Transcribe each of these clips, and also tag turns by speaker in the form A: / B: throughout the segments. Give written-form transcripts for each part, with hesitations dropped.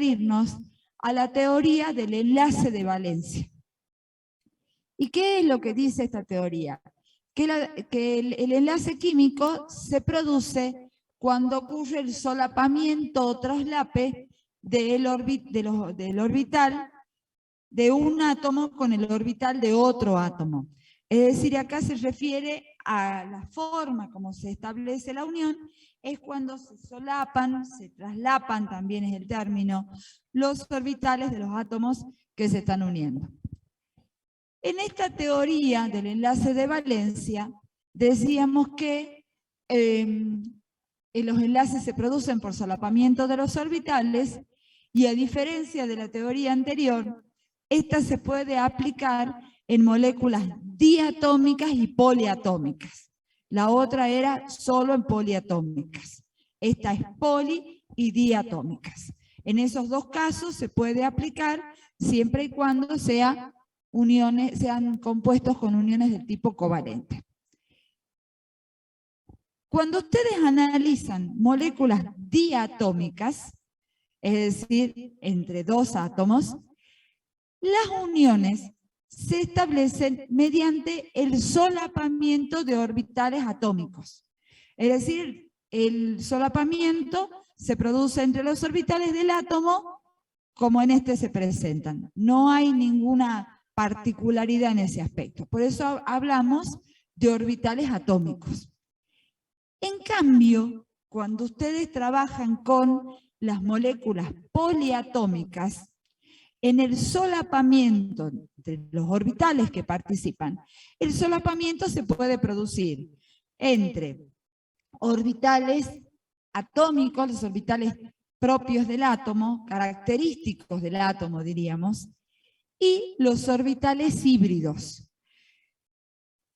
A: referirnos a la teoría del enlace de valencia. ¿Y qué es lo que dice esta teoría? Que el enlace químico se produce cuando ocurre el solapamiento o traslape del orbital de un átomo con el orbital de otro átomo. Es decir, acá se refiere a la forma como se establece la unión, es cuando se solapan, se traslapan, también es el término, los orbitales de los átomos que se están uniendo. En esta teoría del enlace de valencia, decíamos que los enlaces se producen por solapamiento de los orbitales y a diferencia de la teoría anterior, esta se puede aplicar en moléculas diatómicas y poliatómicas. La otra era solo en poliatómicas. Esta es poli y diatómicas. En esos dos casos se puede aplicar siempre y cuando sean compuestos con uniones del tipo covalente. Cuando ustedes analizan moléculas diatómicas, es decir, entre dos átomos, las uniones se establecen mediante el solapamiento de orbitales atómicos. Es decir, el solapamiento se produce entre los orbitales del átomo como en este se presentan. No hay ninguna particularidad en ese aspecto. Por eso hablamos de orbitales atómicos. En cambio, cuando ustedes trabajan con las moléculas poliatómicas, en el solapamiento de los orbitales que participan, el solapamiento se puede producir entre orbitales atómicos, los orbitales propios del átomo, característicos del átomo, diríamos, y los orbitales híbridos.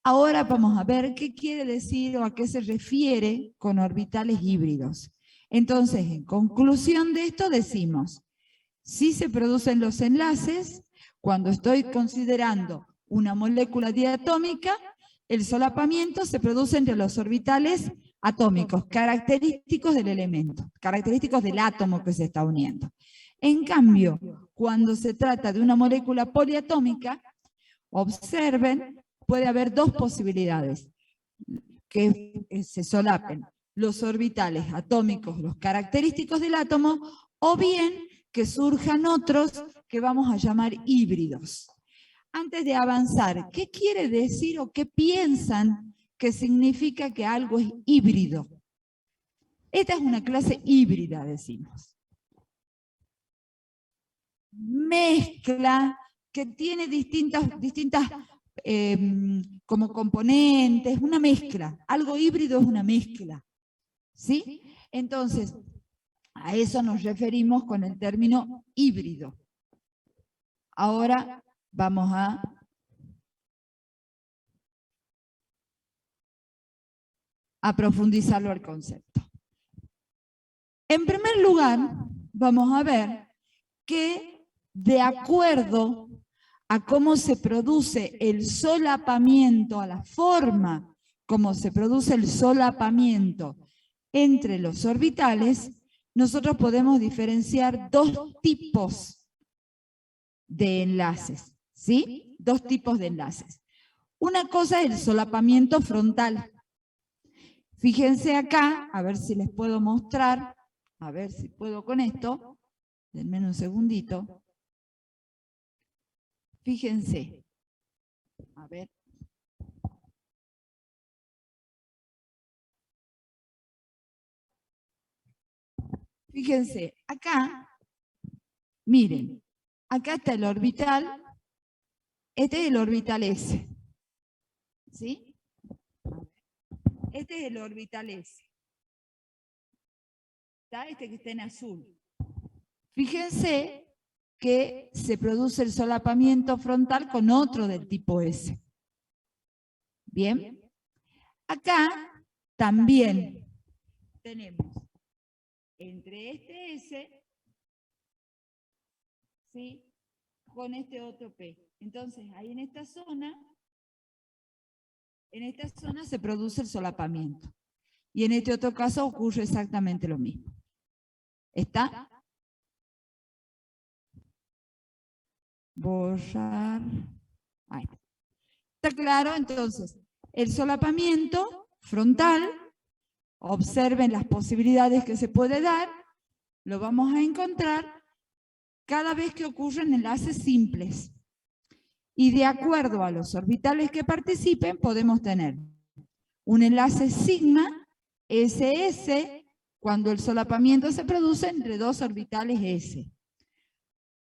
A: Ahora vamos a ver qué quiere decir o a qué se refiere con orbitales híbridos. Entonces, en conclusión de esto decimos, sí se producen los enlaces cuando estoy considerando una molécula diatómica, el solapamiento se produce entre los orbitales atómicos, característicos del elemento, característicos del átomo que se está uniendo. En cambio, cuando se trata de una molécula poliatómica, observen, puede haber dos posibilidades, que se solapen los orbitales atómicos, los característicos del átomo, o bien que surjan otros que vamos a llamar híbridos. Antes de avanzar, ¿qué quiere decir o qué piensan que significa que algo es híbrido? Esta es una clase híbrida, decimos. Mezcla que tiene distintas como componentes, una mezcla. Algo híbrido es una mezcla. ¿Sí? Entonces, a eso nos referimos con el término híbrido. Ahora vamos a profundizarlo al concepto. En primer lugar, vamos a ver que de acuerdo a cómo se produce el solapamiento, a la forma como se produce el solapamiento entre los orbitales, nosotros podemos diferenciar dos tipos de enlaces, ¿sí? Dos tipos de enlaces. Una cosa es el solapamiento frontal. Fíjense acá, a ver si les puedo mostrar, a ver si puedo con esto, denme un segundito. Fíjense, a ver. Fíjense, acá, miren, acá está el orbital, este es el orbital S, ¿sí? Este es el orbital S. Está este que está en azul. Fíjense que se produce el solapamiento frontal con otro del tipo S. ¿Bien? Acá también tenemos entre este S, ¿sí?, con este otro P. Entonces, ahí en esta zona se produce el solapamiento. Y en este otro caso ocurre exactamente lo mismo. ¿Está? borrar. Ahí. ¿Está claro? Entonces, el solapamiento frontal, observen las posibilidades que se puede dar, lo vamos a encontrar cada vez que ocurren enlaces simples. Y de acuerdo a los orbitales que participen, podemos tener un enlace sigma, SS, cuando el solapamiento se produce entre dos orbitales S.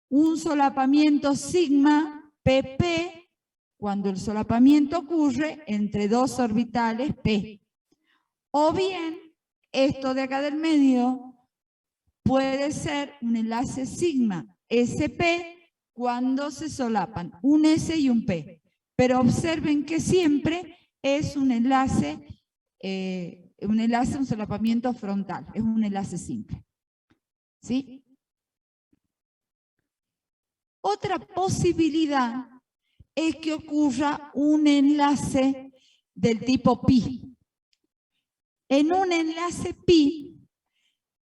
A: Un solapamiento sigma, PP, cuando el solapamiento ocurre entre dos orbitales P. O bien, esto de acá del medio puede ser un enlace sigma, SP, cuando se solapan un S y un P. Pero observen que siempre es un enlace, un solapamiento frontal, es un enlace simple. ¿Sí? Otra posibilidad es que ocurra un enlace del tipo pi. En un enlace pi,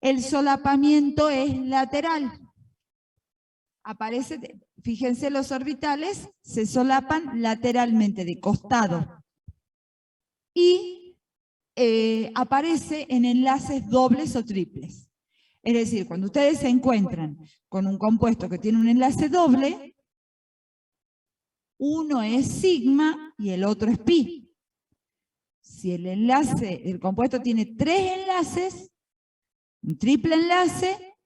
A: el solapamiento es lateral. Aparece, fíjense, los orbitales se solapan lateralmente, de costado. Y aparece en enlaces dobles o triples. Es decir, cuando ustedes se encuentran con un compuesto que tiene un enlace doble, uno es sigma y el otro es pi. Si el compuesto tiene 3 enlaces, un triple enlace,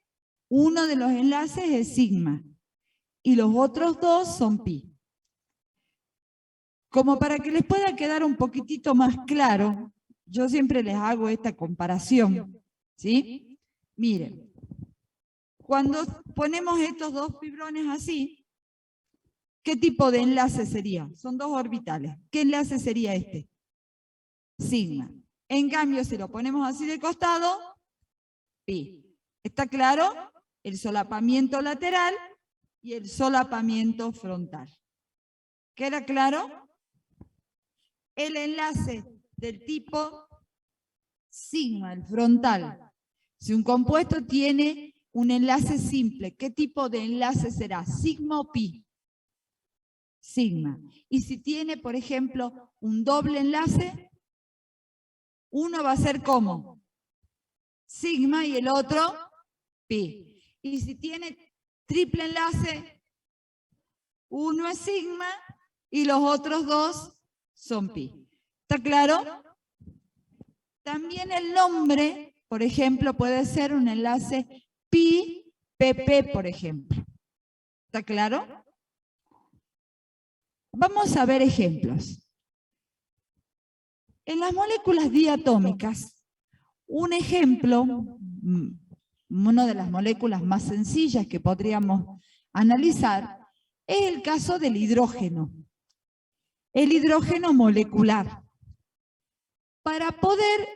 A: uno de los enlaces es sigma y los otros 2 son pi. Como para que les pueda quedar un poquitito más claro, yo siempre les hago esta comparación, ¿sí? Miren, cuando ponemos estos dos fibrones así, ¿qué tipo de enlace sería? Son dos orbitales. ¿Qué enlace sería este? Sigma. En cambio, si lo ponemos así de costado, pi. ¿Está claro? El solapamiento lateral y el solapamiento frontal. ¿Queda claro? El enlace del tipo sigma, el frontal. Si un compuesto tiene un enlace simple, ¿qué tipo de enlace será? ¿Sigma o pi? Sigma. Y si tiene, por ejemplo, un doble enlace, uno va a ser ¿cómo? Sigma y el otro pi. Y si tiene triple enlace, uno es sigma y los otros 2 son pi. ¿Está claro? También el nombre, por ejemplo, puede ser un enlace pi-pp, por ejemplo. ¿Está claro? Vamos a ver ejemplos. En las moléculas diatómicas, un ejemplo, una de las moléculas más sencillas que podríamos analizar, es el caso del hidrógeno. El hidrógeno molecular. Para poder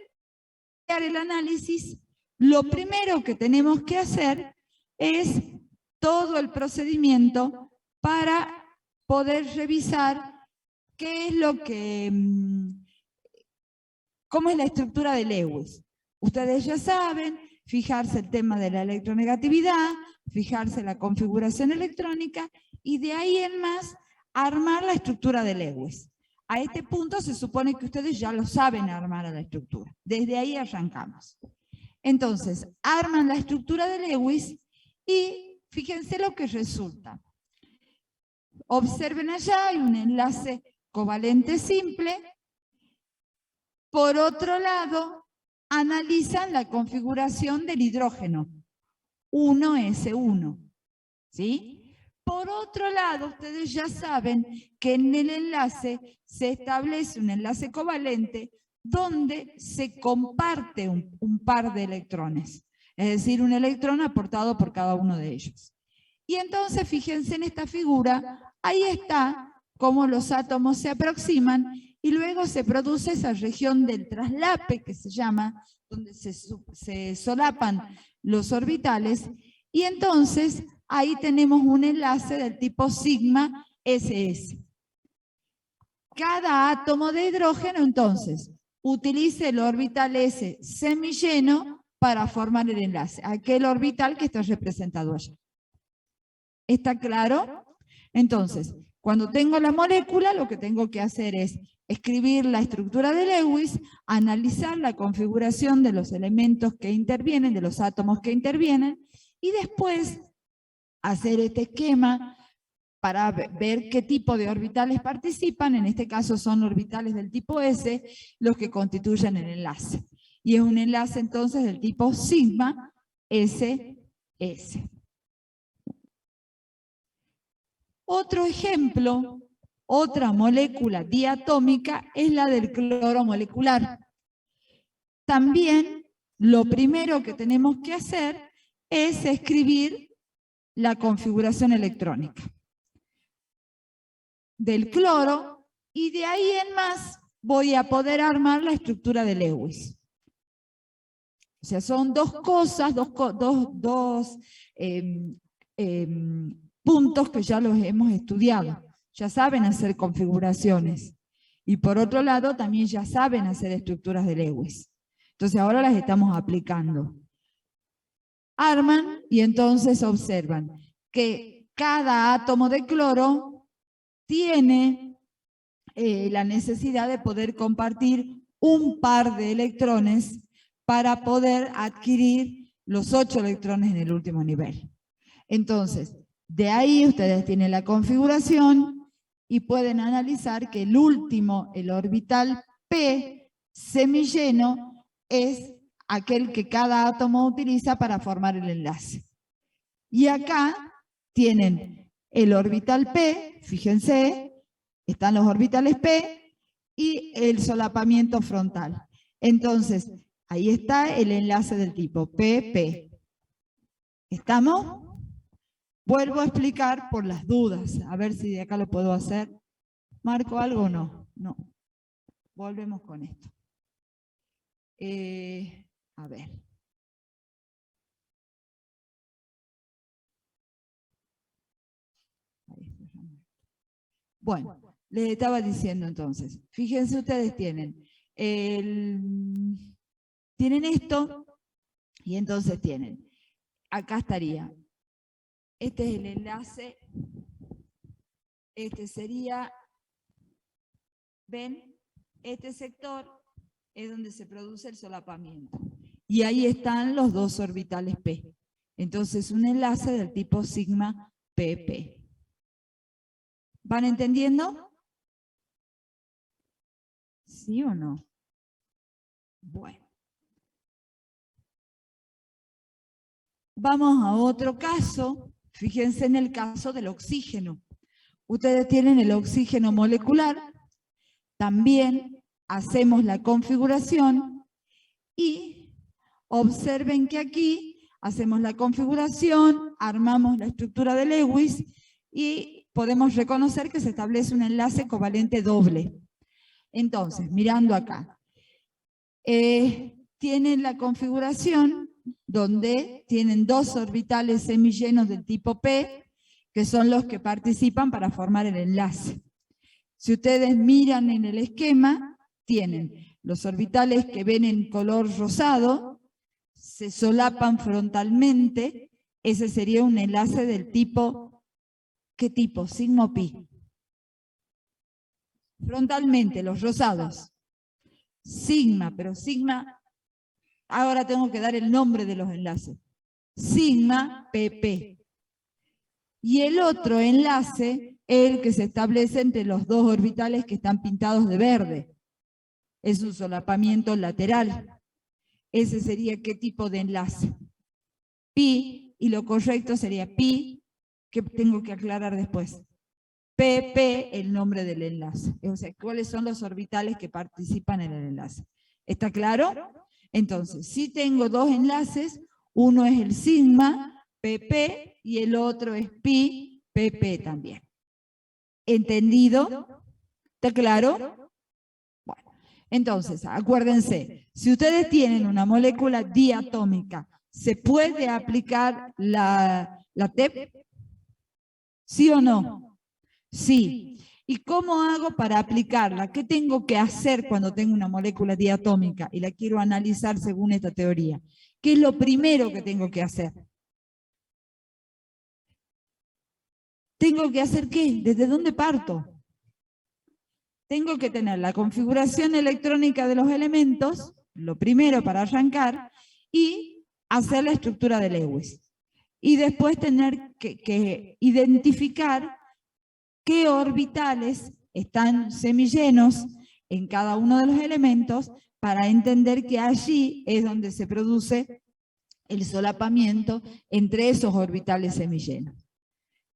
A: hacer el análisis, lo primero que tenemos que hacer es todo el procedimiento para poder revisar qué es lo que, cómo es la estructura de Lewis. Ustedes ya saben, fijarse el tema de la electronegatividad, fijarse la configuración electrónica y de ahí en más armar la estructura de Lewis. A este punto se supone que ustedes ya lo saben armar a la estructura. Desde ahí arrancamos. Entonces, arman la estructura de Lewis y fíjense lo que resulta. Observen allá, hay un enlace covalente simple. Por otro lado, analizan la configuración del hidrógeno, 1s1, ¿sí? Por otro lado, ustedes ya saben que en el enlace se establece un enlace covalente donde se comparte un par de electrones, es decir, un electrón aportado por cada uno de ellos. Y entonces, fíjense en esta figura, ahí está cómo los átomos se aproximan y luego se produce esa región del traslape que se llama, donde se solapan los orbitales, y entonces ahí tenemos un enlace del tipo sigma SS. Cada átomo de hidrógeno, entonces, utiliza el orbital S semilleno para formar el enlace, aquel orbital que está representado allá. ¿Está claro? Entonces, cuando tengo la molécula, lo que tengo que hacer es escribir la estructura de Lewis, analizar la configuración de los elementos que intervienen, de los átomos que intervienen, y después hacer este esquema para ver qué tipo de orbitales participan. En este caso son orbitales del tipo S los que constituyen el enlace. Y es un enlace entonces del tipo sigma SS. Otro ejemplo, otra molécula diatómica es la del cloro molecular. También lo primero que tenemos que hacer es escribir la configuración electrónica del cloro, y de ahí en más voy a poder armar la estructura de Lewis. O sea, son dos cosas, dos puntos que ya los hemos estudiado. Ya saben hacer configuraciones. Y por otro lado, también ya saben hacer estructuras de Lewis. Entonces ahora las estamos aplicando. Arman y entonces observan que cada átomo de cloro tiene la necesidad de poder compartir un par de electrones para poder adquirir los 8 electrones en el último nivel. Entonces, de ahí ustedes tienen la configuración y pueden analizar que el último, el orbital P semilleno, es aquel que cada átomo utiliza para formar el enlace. Y acá tienen el orbital P, fíjense, están los orbitales P y el solapamiento frontal. Entonces, ahí está el enlace del tipo PP. ¿Estamos? Vuelvo a explicar por las dudas, a ver si de acá lo puedo hacer. ¿Marco algo o no? No. Volvemos con esto. A ver. Bueno, les estaba diciendo entonces, fíjense ustedes tienen esto, y entonces tienen, acá estaría, este es el enlace, este sería, ¿ven? Este sector es donde se produce el solapamiento. Y ahí están los dos orbitales P. Entonces un enlace del tipo sigma PP. ¿Van entendiendo? ¿Sí o no? Bueno. Vamos a otro caso. Fíjense en el caso del oxígeno. Ustedes tienen el oxígeno molecular. También hacemos la configuración y observen que aquí hacemos la configuración, armamos la estructura de Lewis y podemos reconocer que se establece un enlace covalente doble. Entonces, mirando acá, tienen la configuración donde tienen dos orbitales semillenos del tipo P, que son los que participan para formar el enlace. Si ustedes miran en el esquema, tienen los orbitales que ven en color rosado, se solapan frontalmente, ese sería un enlace del tipo, ¿qué tipo? Sigma o pi. Frontalmente, los rosados. Sigma, pero sigma, ahora tengo que dar el nombre de los enlaces. Sigma PP. Y el otro enlace es el que se establece entre los dos orbitales que están pintados de verde. Es un solapamiento lateral. Ese sería ¿qué tipo de enlace? Pi, y lo correcto sería pi, que tengo que aclarar después. PP, el nombre del enlace. O sea, ¿cuáles son los orbitales que participan en el enlace? ¿Está claro? Entonces, si tengo dos enlaces, uno es el sigma, PP, y el otro es pi, PP también. ¿Entendido? ¿Está claro? Bueno, entonces, acuérdense, si ustedes tienen una molécula diatómica, ¿se puede aplicar la TEP? ¿Sí o no? Sí. ¿Y cómo hago para aplicarla? ¿Qué tengo que hacer cuando tengo una molécula diatómica y la quiero analizar según esta teoría? ¿Qué es lo primero que tengo que hacer? ¿tengo que hacer qué? ¿Desde dónde parto? Tengo que tener la configuración electrónica de los elementos, lo primero para arrancar, y hacer la estructura de Lewis. Y después tener que identificar qué orbitales están semillenos en cada uno de los elementos para entender que allí es donde se produce el solapamiento entre esos orbitales semillenos.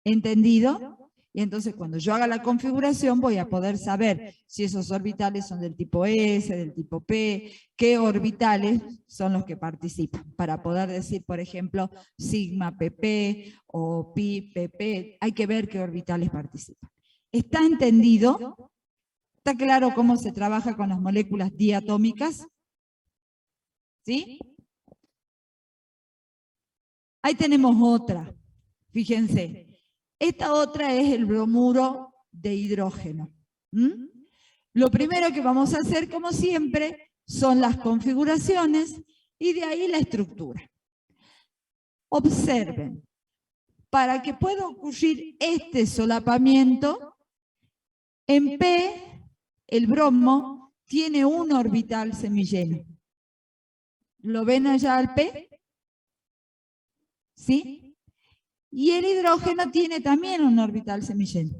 A: ¿Entendido? Y entonces cuando yo haga la configuración voy a poder saber si esos orbitales son del tipo S, del tipo P, qué orbitales son los que participan, para poder decir, por ejemplo, sigma pp o pi pp, hay que ver qué orbitales participan. ¿Está entendido? ¿Está claro cómo se trabaja con las moléculas diatómicas? ¿Sí? Ahí tenemos otra, fíjense. Esta otra es el bromuro de hidrógeno. Lo primero que vamos a hacer, como siempre, son las configuraciones y de ahí la estructura. Observen, para que pueda ocurrir este solapamiento, en P, el bromo tiene un orbital semilleno. ¿Lo ven allá al P? ¿Sí? Y el hidrógeno tiene también un orbital semilleno.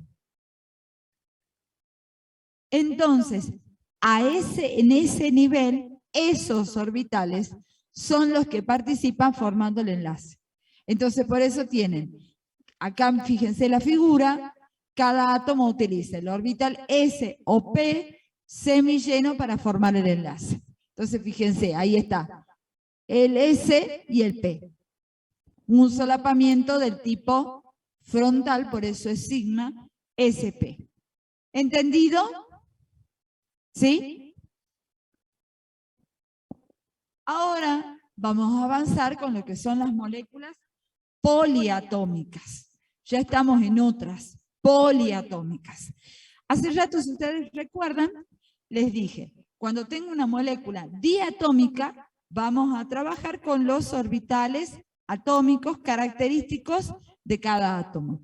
A: Entonces, en ese nivel, esos orbitales son los que participan formando el enlace. Entonces, por eso tienen, acá fíjense la figura, cada átomo utiliza el orbital S o P semilleno para formar el enlace. Entonces, fíjense, ahí está, el S y el P. Un solapamiento del tipo frontal, por eso es sigma SP. ¿Entendido? ¿Sí? Ahora vamos a avanzar con lo que son las moléculas poliatómicas. Ya estamos en otras poliatómicas. Hace rato, si ustedes recuerdan, les dije, cuando tengo una molécula diatómica, vamos a trabajar con los orbitales atómicos característicos de cada átomo.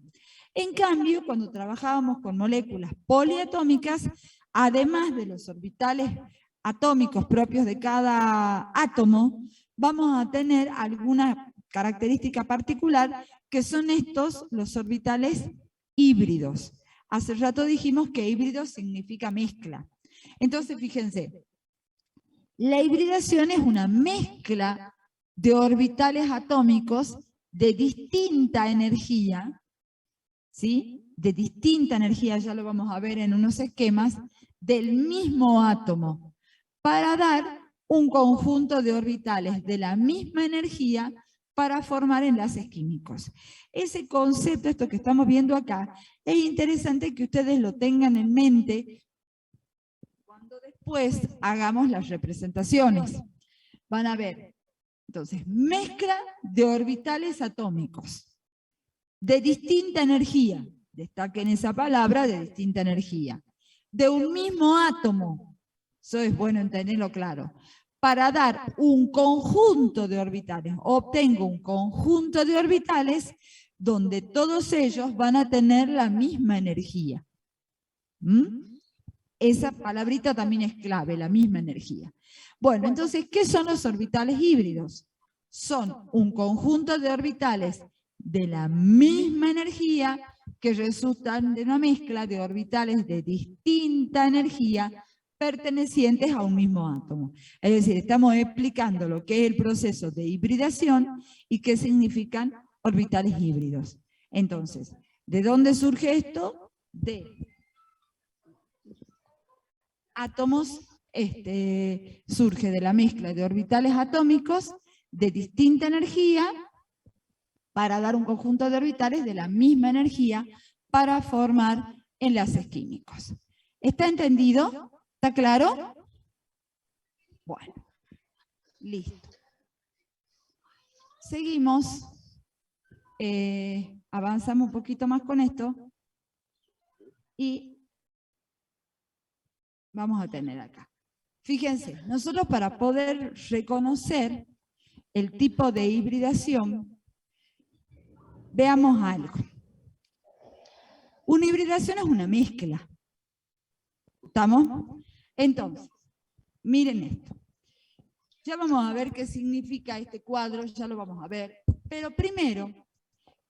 A: En cambio, cuando trabajábamos con moléculas poliatómicas, además de los orbitales atómicos propios de cada átomo, vamos a tener alguna característica particular que son estos, los orbitales híbridos. Hace rato dijimos que híbrido significa mezcla. Entonces, fíjense, la hibridación es una mezcla de orbitales atómicos de distinta energía, ¿sí? De distinta energía, ya lo vamos a ver en unos esquemas, del mismo átomo, para dar un conjunto de orbitales de la misma energía para formar enlaces químicos. Ese concepto, esto que estamos viendo acá, es interesante que ustedes lo tengan en mente cuando después hagamos las representaciones. Van a ver, entonces, mezcla de orbitales atómicos de distinta energía, destaquen esa palabra, de distinta energía, de un mismo átomo, eso es bueno entenderlo claro, para dar un conjunto de orbitales. Obtengo un conjunto de orbitales donde todos ellos van a tener la misma energía. Esa palabrita también es clave, la misma energía. Bueno, entonces, ¿qué son los orbitales híbridos? Son un conjunto de orbitales de la misma energía que resultan de una mezcla de orbitales de distinta energía pertenecientes a un mismo átomo. Es decir, estamos explicando lo que es el proceso de hibridación y qué significan orbitales híbridos. Entonces, ¿de dónde surge esto? De átomos, surge de la mezcla de orbitales atómicos de distinta energía para dar un conjunto de orbitales de la misma energía para formar enlaces químicos. ¿Está entendido? ¿Está claro? Bueno, listo. Seguimos, avanzamos un poquito más con esto y vamos a tener acá. Fíjense, nosotros para poder reconocer el tipo de hibridación, veamos algo. Una hibridación es una mezcla. ¿Estamos? Entonces, miren esto. Ya vamos a ver qué significa este cuadro, ya lo vamos a ver. Pero primero,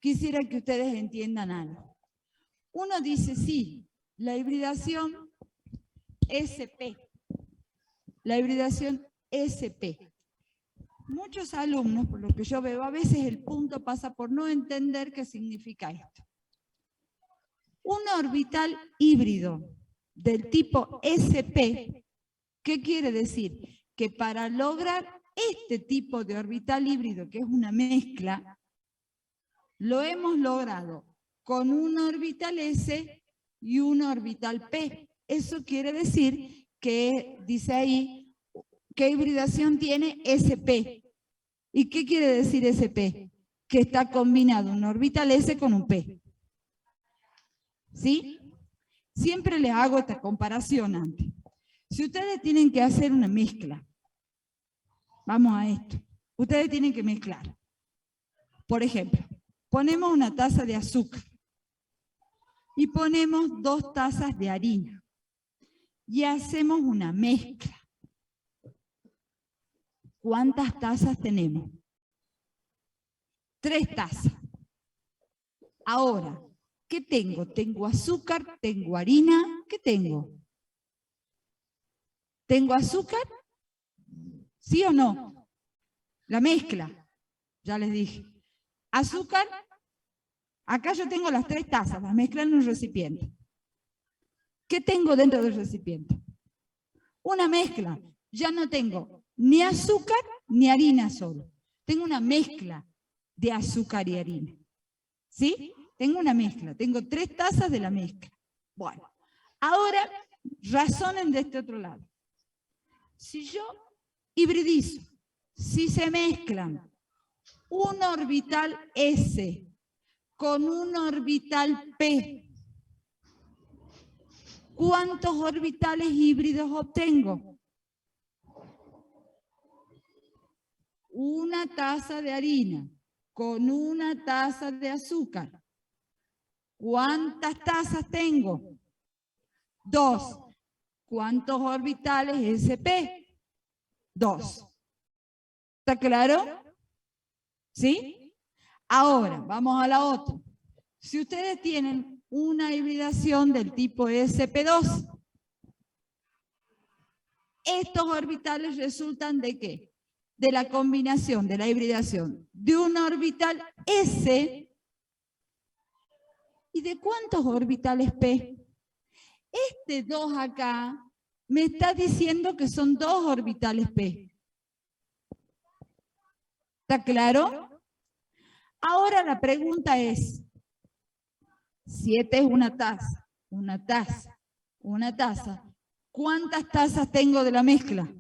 A: quisiera que ustedes entiendan algo. Uno dice, sí, la hibridación SP. La hibridación SP. Muchos alumnos, por lo que yo veo, a veces el punto pasa por no entender qué significa esto. Un orbital híbrido del tipo SP, ¿qué quiere decir? Que para lograr este tipo de orbital híbrido, que es una mezcla, lo hemos logrado con un orbital S y un orbital P. Eso quiere decir que, dice ahí, ¿qué hibridación tiene? SP. ¿Y qué quiere decir SP? Que está combinado un orbital S con un P. ¿Sí? Siempre les hago esta comparación antes. Si ustedes tienen que hacer una mezcla, vamos a esto, ustedes tienen que mezclar. Por ejemplo, ponemos una taza de azúcar y ponemos 2 tazas de harina y hacemos una mezcla. ¿Cuántas tazas tenemos? 3 tazas. Ahora, ¿qué tengo? Tengo azúcar, tengo harina, ¿qué tengo? ¿Tengo azúcar? ¿Sí o no? La mezcla, ya les dije. Azúcar, acá yo tengo las 3 tazas, las mezclas en un recipiente. ¿Qué tengo dentro del recipiente? Una mezcla. Ya no tengo ni azúcar ni harina solo. Tengo una mezcla de azúcar y harina. ¿Sí? Tengo una mezcla. Tengo 3 tazas de la mezcla. Bueno, ahora razonen de este otro lado. Si yo hibridizo, si se mezclan un orbital S con un orbital P, ¿cuántos orbitales híbridos obtengo? Una taza de harina con una taza de azúcar. ¿Cuántas tazas tengo? 2. ¿Cuántos orbitales SP? 2. ¿Está claro? ¿Sí? Ahora, vamos a la otra. Si ustedes tienen una hibridación del tipo SP2, estos orbitales resultan ¿de qué? De la combinación, de la hibridación de un orbital S y de cuántos orbitales P. Este 2 acá me está diciendo que son 2 orbitales P. ¿Está claro? Ahora la pregunta es, si esta es una taza, ¿cuántas tazas tengo de la mezcla?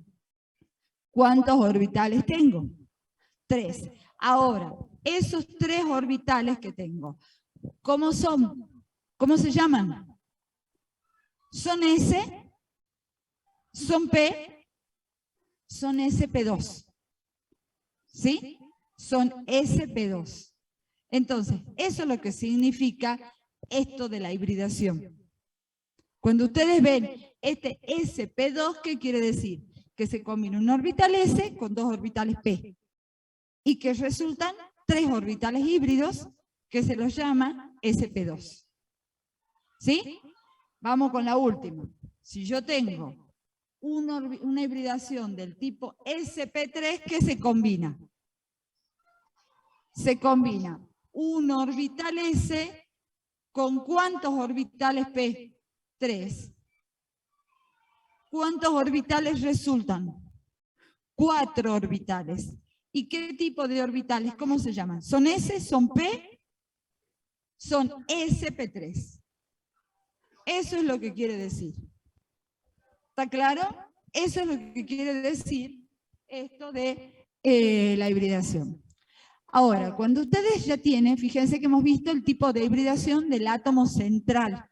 A: ¿Cuántos orbitales tengo? 3. Ahora, esos 3 orbitales que tengo, ¿cómo son? ¿Cómo se llaman? ¿Son S? ¿Son P? Son SP2. ¿Sí? Son SP2. Entonces, eso es lo que significa esto de la hibridación. Cuando ustedes ven este SP2, ¿qué quiere decir? Que se combina un orbital S con 2 orbitales P. Y que resultan 3 orbitales híbridos que se los llama SP2. ¿Sí? Vamos con la última. Si yo tengo una hibridación del tipo SP3, ¿qué se combina? Se combina un orbital S con ¿cuántos orbitales P? 3. ¿Cuántos orbitales resultan? 4 orbitales. ¿Y qué tipo de orbitales? ¿Cómo se llaman? ¿Son S? ¿Son P? Son SP3. Eso es lo que quiere decir. ¿Está claro? Eso es lo que quiere decir esto de la hibridación. Ahora, cuando ustedes ya tienen, fíjense que hemos visto el tipo de hibridación del átomo central.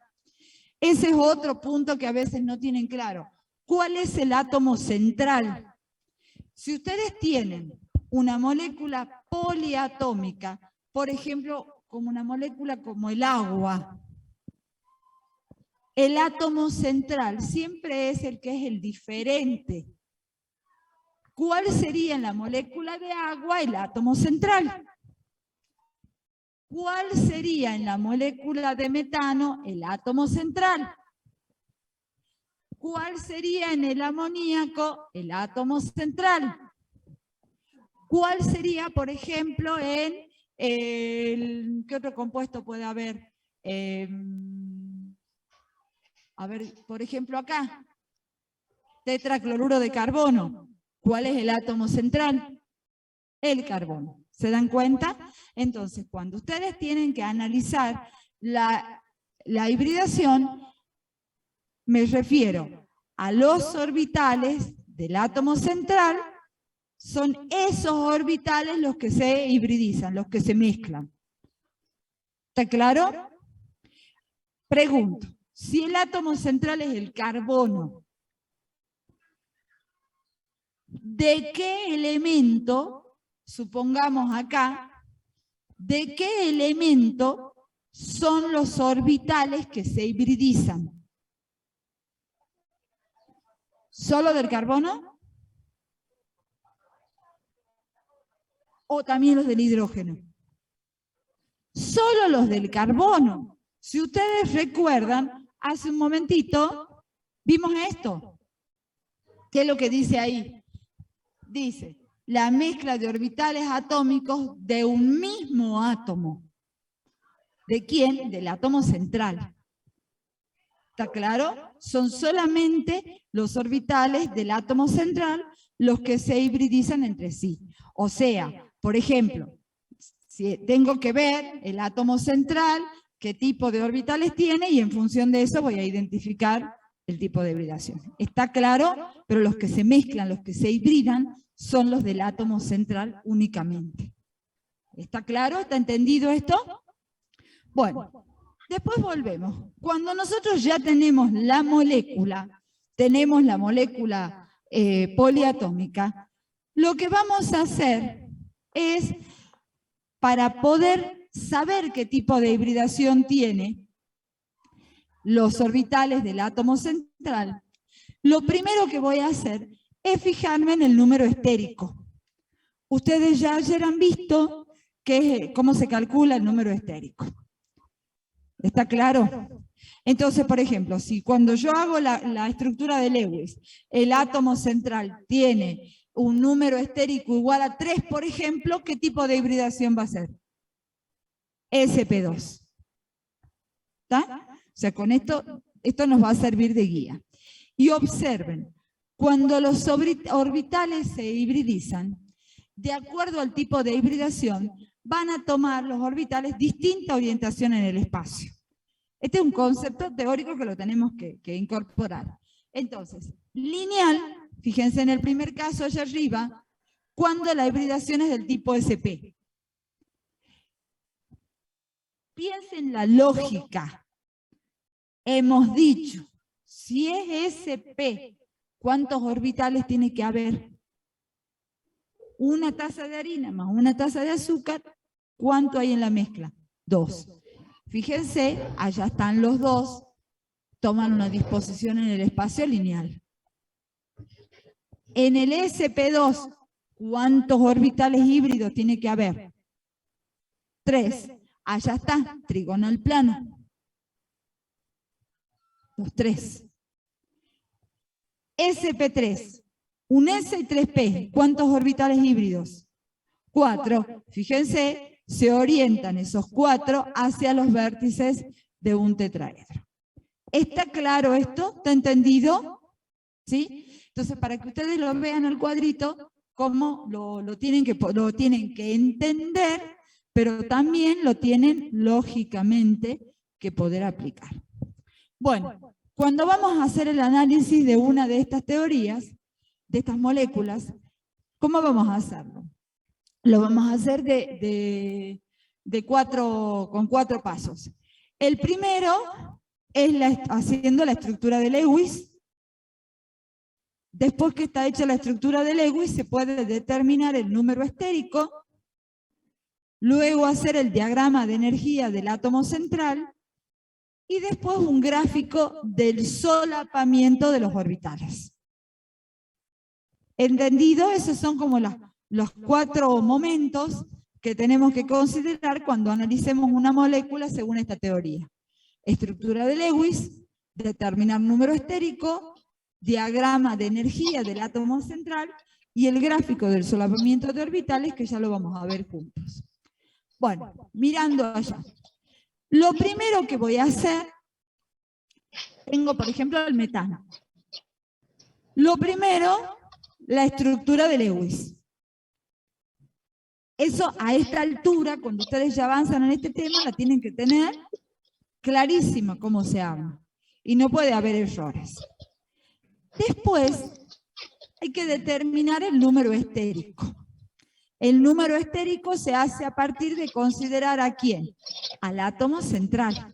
A: Ese es otro punto que a veces no tienen claro. ¿Cuál es el átomo central? Si ustedes tienen una molécula poliatómica, por ejemplo, como una molécula como el agua, el átomo central siempre es el que es el diferente. ¿Cuál sería en la molécula de agua el átomo central? ¿Cuál sería en la molécula de metano el átomo central? ¿Cuál sería en el amoníaco el átomo central? ¿Cuál sería, por ejemplo, en ¿qué otro compuesto puede haber? A ver, por ejemplo acá, tetracloruro de carbono. ¿Cuál es el átomo central? El carbono. ¿Se dan cuenta? Entonces, cuando ustedes tienen que analizar la hibridación, me refiero a los orbitales del átomo central, son esos orbitales los que se hibridizan, los que se mezclan. ¿Está claro? Pregunto, si el átomo central es el carbono, ¿de qué elemento, supongamos acá, de qué elemento son los orbitales que se hibridizan? ¿Solo del carbono? ¿O también los del hidrógeno? Solo los del carbono. Si ustedes recuerdan, hace un momentito vimos esto. ¿Qué es lo que dice ahí? Dice, la mezcla de orbitales atómicos de un mismo átomo. ¿De quién? Del átomo central. ¿Está claro? Son solamente los orbitales del átomo central los que se hibridizan entre sí. O sea, por ejemplo, si tengo que ver el átomo central, qué tipo de orbitales tiene, y en función de eso voy a identificar el tipo de hibridación. ¿Está claro? Pero los que se mezclan, los que se hibridan, son los del átomo central únicamente. ¿Está claro? ¿Está entendido esto? Bueno, después volvemos. Cuando nosotros ya tenemos la molécula poliatómica, lo que vamos a hacer es, para poder saber qué tipo de hibridación tiene los orbitales del átomo central, lo primero que voy a hacer es fijarme en el número estérico. Ustedes ya ayer han visto cómo se calcula el número estérico. ¿Está claro? Entonces, por ejemplo, si cuando yo hago la estructura de Lewis, el átomo central tiene un número estérico igual a 3, por ejemplo, ¿qué tipo de hibridación va a ser? sp2. ¿Está? O sea, con esto nos va a servir de guía. Y observen, cuando los orbitales se hibridizan, de acuerdo al tipo de hibridación, van a tomar los orbitales distinta orientación en el espacio. Este es un concepto teórico que lo tenemos que incorporar. Entonces, lineal, fíjense en el primer caso allá arriba, cuando la hibridación es del tipo sp. Piensen en la lógica. Hemos dicho, si es sp, ¿cuántos orbitales tiene que haber? Una taza de harina más una taza de azúcar, ¿cuánto hay en la mezcla? 2. Fíjense, allá están los dos, toman una disposición en el espacio lineal. En el sp2, ¿cuántos orbitales híbridos tiene que haber? 3. Allá está, trigonal plano. Los 3. sp3, un S y 3p, ¿cuántos orbitales híbridos? 4. Fíjense, se orientan esos 4 hacia los vértices de un tetraedro. ¿Está claro esto? ¿Está entendido? ¿Sí? Entonces, para que ustedes lo vean al cuadrito, cómo lo tienen que entender, pero también lo tienen lógicamente que poder aplicar. Bueno, cuando vamos a hacer el análisis de una de estas teorías, de estas moléculas, ¿cómo vamos a hacerlo? Lo vamos a hacer con 4 pasos. El primero es haciendo la estructura de Lewis. Después que está hecha la estructura de Lewis, se puede determinar el número estérico, luego hacer el diagrama de energía del átomo central, y después un gráfico del solapamiento de los orbitales. ¿Entendido? Esos son como los 4 momentos que tenemos que considerar cuando analicemos una molécula según esta teoría. Estructura de Lewis, determinar número estérico, diagrama de energía del átomo central y el gráfico del solapamiento de orbitales, que ya lo vamos a ver juntos. Bueno, mirando allá. Lo primero que voy a hacer, tengo por ejemplo el metano. Lo primero, la estructura de Lewis. Eso a esta altura, cuando ustedes ya avanzan en este tema, la tienen que tener clarísima cómo se arma. Y no puede haber errores. Después, hay que determinar el número estérico. El número estérico se hace a partir de considerar ¿a quién? Al átomo central.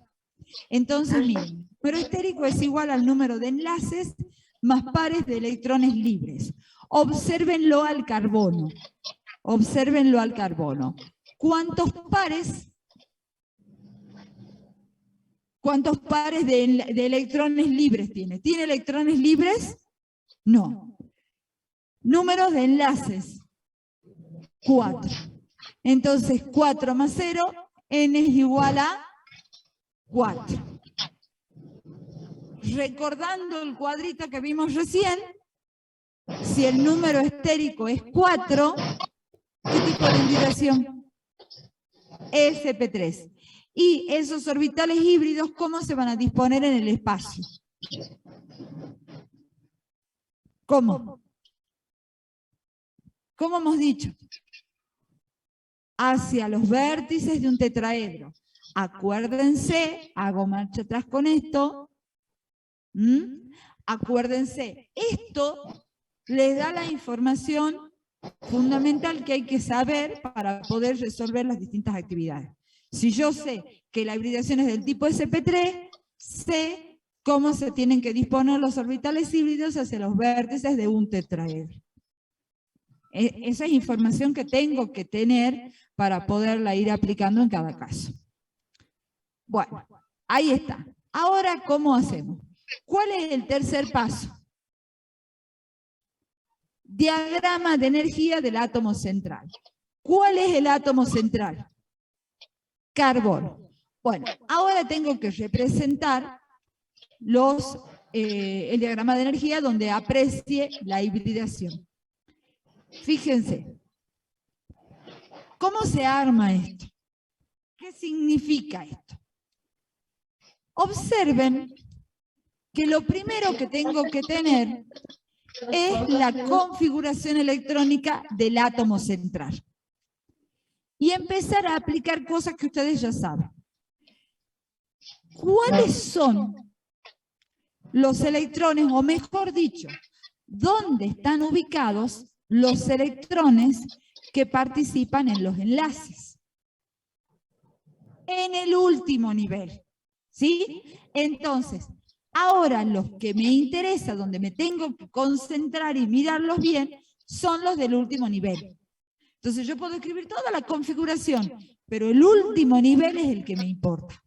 A: Entonces, miren, el número estérico es igual al número de enlaces más pares de electrones libres. Obsérvenlo al carbono. Obsérvenlo al carbono. ¿Cuántos pares de electrones libres tiene? ¿Tiene electrones libres? No. Números de enlaces. 4. Entonces, 4 más 0, n es igual a 4. Recordando el cuadrito que vimos recién, si el número estérico es 4, ¿qué tipo de hibridación? sp3. Y esos orbitales híbridos, ¿cómo se van a disponer en el espacio? ¿Cómo? ¿Cómo hemos dicho? Hacia los vértices de un tetraedro. Acuérdense, hago marcha atrás con esto. Acuérdense, esto les da la información fundamental que hay que saber para poder resolver las distintas actividades. Si yo sé que la hibridación es del tipo sp3, sé cómo se tienen que disponer los orbitales híbridos hacia los vértices de un tetraedro. Esa es información que tengo que tener para poderla ir aplicando en cada caso. Bueno, ahí está. Ahora, ¿cómo hacemos? ¿Cuál es el tercer paso? Diagrama de energía del átomo central. ¿Cuál es el átomo central? Carbono. Bueno, ahora tengo que representar el diagrama de energía donde aprecie la hibridación. Fíjense, ¿cómo se arma esto? ¿Qué significa esto? Observen que lo primero que tengo que tener es la configuración electrónica del átomo central. Y empezar a aplicar cosas que ustedes ya saben. ¿Cuáles son los electrones, o mejor dicho, dónde están ubicados los electrones que participan en los enlaces? En el último nivel, ¿sí? Entonces, ahora los que me interesa, donde me tengo que concentrar y mirarlos bien, son los del último nivel. Entonces yo puedo escribir toda la configuración, pero el último nivel es el que me importa.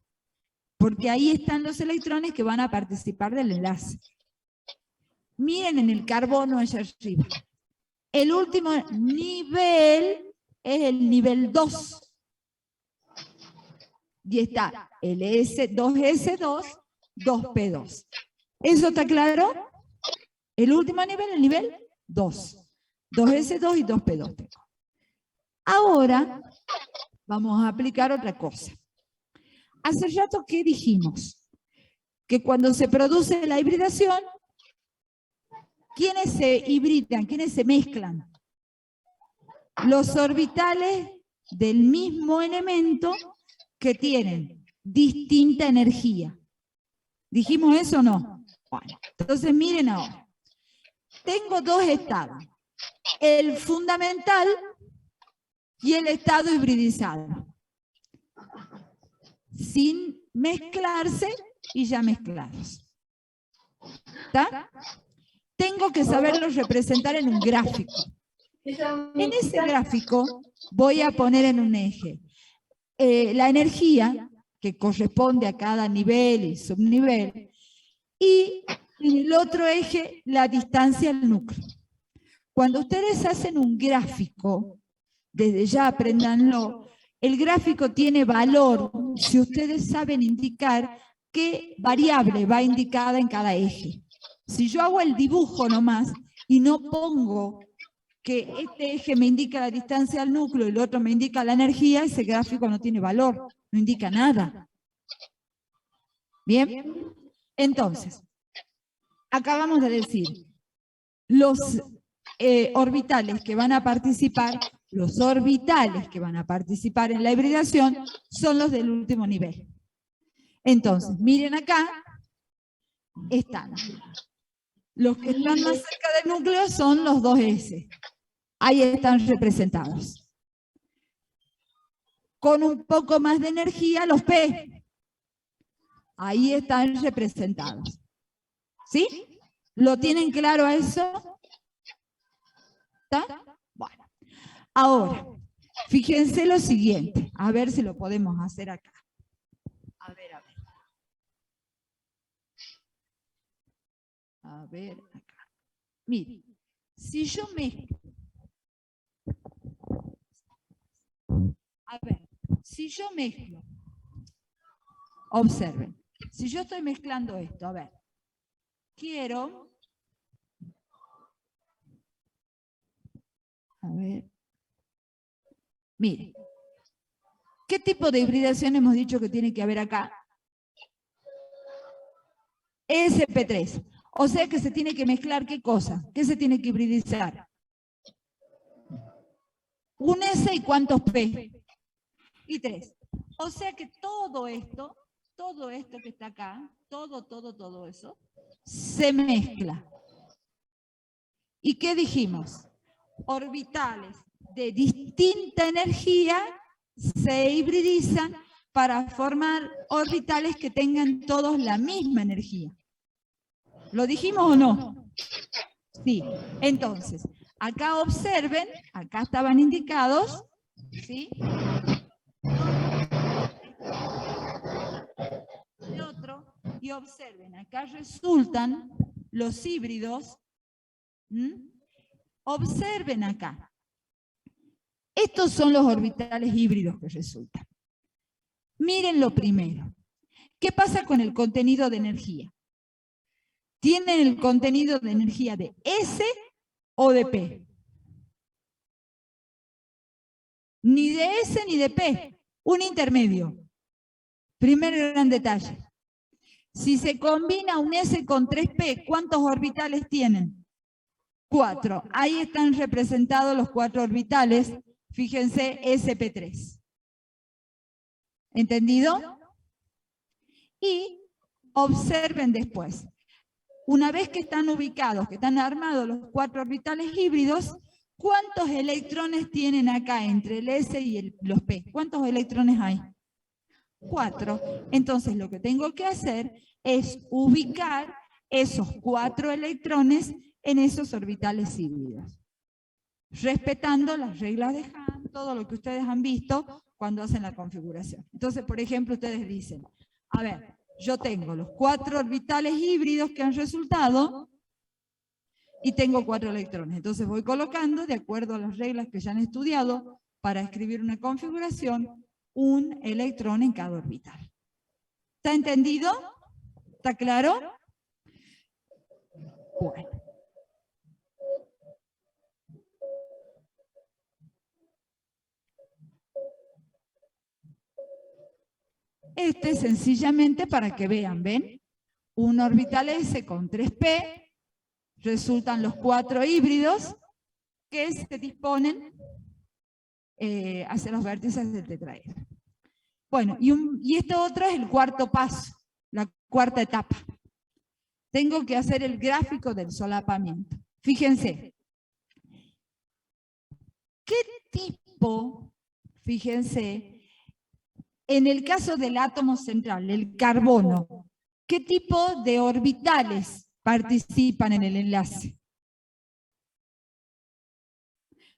A: Porque ahí están los electrones que van a participar del enlace. Miren en el carbono allá arriba. El último nivel es el nivel 2. Y está el 2S2, 2P2. ¿Eso está claro? El último nivel, el nivel 2. 2S2 y 2P2 tengo. Ahora vamos a aplicar otra cosa. Hace rato, ¿qué dijimos? Que cuando se produce la hibridación, ¿quiénes se hibridan? ¿Quiénes se mezclan? Los orbitales del mismo elemento que tienen distinta energía. ¿Dijimos eso o no? Bueno, entonces miren ahora. Tengo dos estados. El fundamental y el estado hibridizado. Sin mezclarse y ya mezclados. ¿Está? Tengo que saberlos representar en un gráfico. En ese gráfico voy a poner en un eje la energía, que corresponde a cada nivel y subnivel, y en el otro eje la distancia al núcleo. Cuando ustedes hacen un gráfico, desde ya apréndanlo, el gráfico tiene valor si ustedes saben indicar qué variable va indicada en cada eje. Si yo hago el dibujo nomás y no pongo que este eje me indica la distancia al núcleo y el otro me indica la energía, ese gráfico no tiene valor, no indica nada. ¿Bien? Entonces, acabamos de decir, los orbitales que van a participar, en la hibridación son los del último nivel. Entonces, miren acá, están. Los que están más cerca del núcleo son los 2S. Ahí están representados. Con un poco más de energía, los P. Ahí están representados. ¿Sí? ¿Lo tienen claro a eso? ¿Está? Bueno. Ahora, fíjense lo siguiente. A ver si lo podemos hacer acá. A ver. A ver acá. Miren, si yo mezclo. A ver, si yo mezclo. Observen. Si yo estoy mezclando esto, a ver. Quiero. A ver. Miren. ¿Qué tipo de hibridación hemos dicho que tiene que haber acá? SP3. O sea que se tiene que mezclar, ¿qué cosa? ¿Qué se tiene que hibridizar? Un S y ¿cuántos P? Y 3. O sea que todo esto que está acá, todo eso, se mezcla. ¿Y qué dijimos? Orbitales de distinta energía se hibridizan para formar orbitales que tengan todos la misma energía. ¿Lo dijimos o no? Sí. Entonces, acá observen, acá estaban indicados, ¿sí? El otro, y observen, acá resultan los híbridos. Observen acá. Estos son los orbitales híbridos que resultan. Miren lo primero. ¿Qué pasa con el contenido de energía? ¿Tienen el contenido de energía de S o de P? Ni de S ni de P. Un intermedio. Primer gran detalle. Si se combina un S con 3P, ¿cuántos orbitales tienen? 4. Ahí están representados los 4 orbitales. Fíjense, SP3. ¿Entendido? Y observen después. Una vez que están ubicados, que están armados los 4 orbitales híbridos, ¿cuántos electrones tienen acá entre el S y los P? ¿Cuántos electrones hay? 4. Entonces lo que tengo que hacer es ubicar esos 4 electrones en esos orbitales híbridos, respetando las reglas de Hahn, todo lo que ustedes han visto cuando hacen la configuración. Entonces, por ejemplo, ustedes dicen, a ver, yo tengo los 4 orbitales híbridos que han resultado y tengo 4 electrones. Entonces voy colocando, de acuerdo a las reglas que ya han estudiado, para escribir una configuración, un electrón en cada orbital. ¿Está entendido? ¿Está claro? Bueno. Este es sencillamente para que vean, ¿ven? Un orbital S con 3P, resultan los 4 híbridos que se disponen hacia los vértices del tetraedro. Bueno, y esto otro es el cuarto paso, la cuarta etapa. Tengo que hacer el gráfico del solapamiento. Fíjense. ¿Qué tipo, fíjense, en el caso del átomo central, el carbono, qué tipo de orbitales participan en el enlace?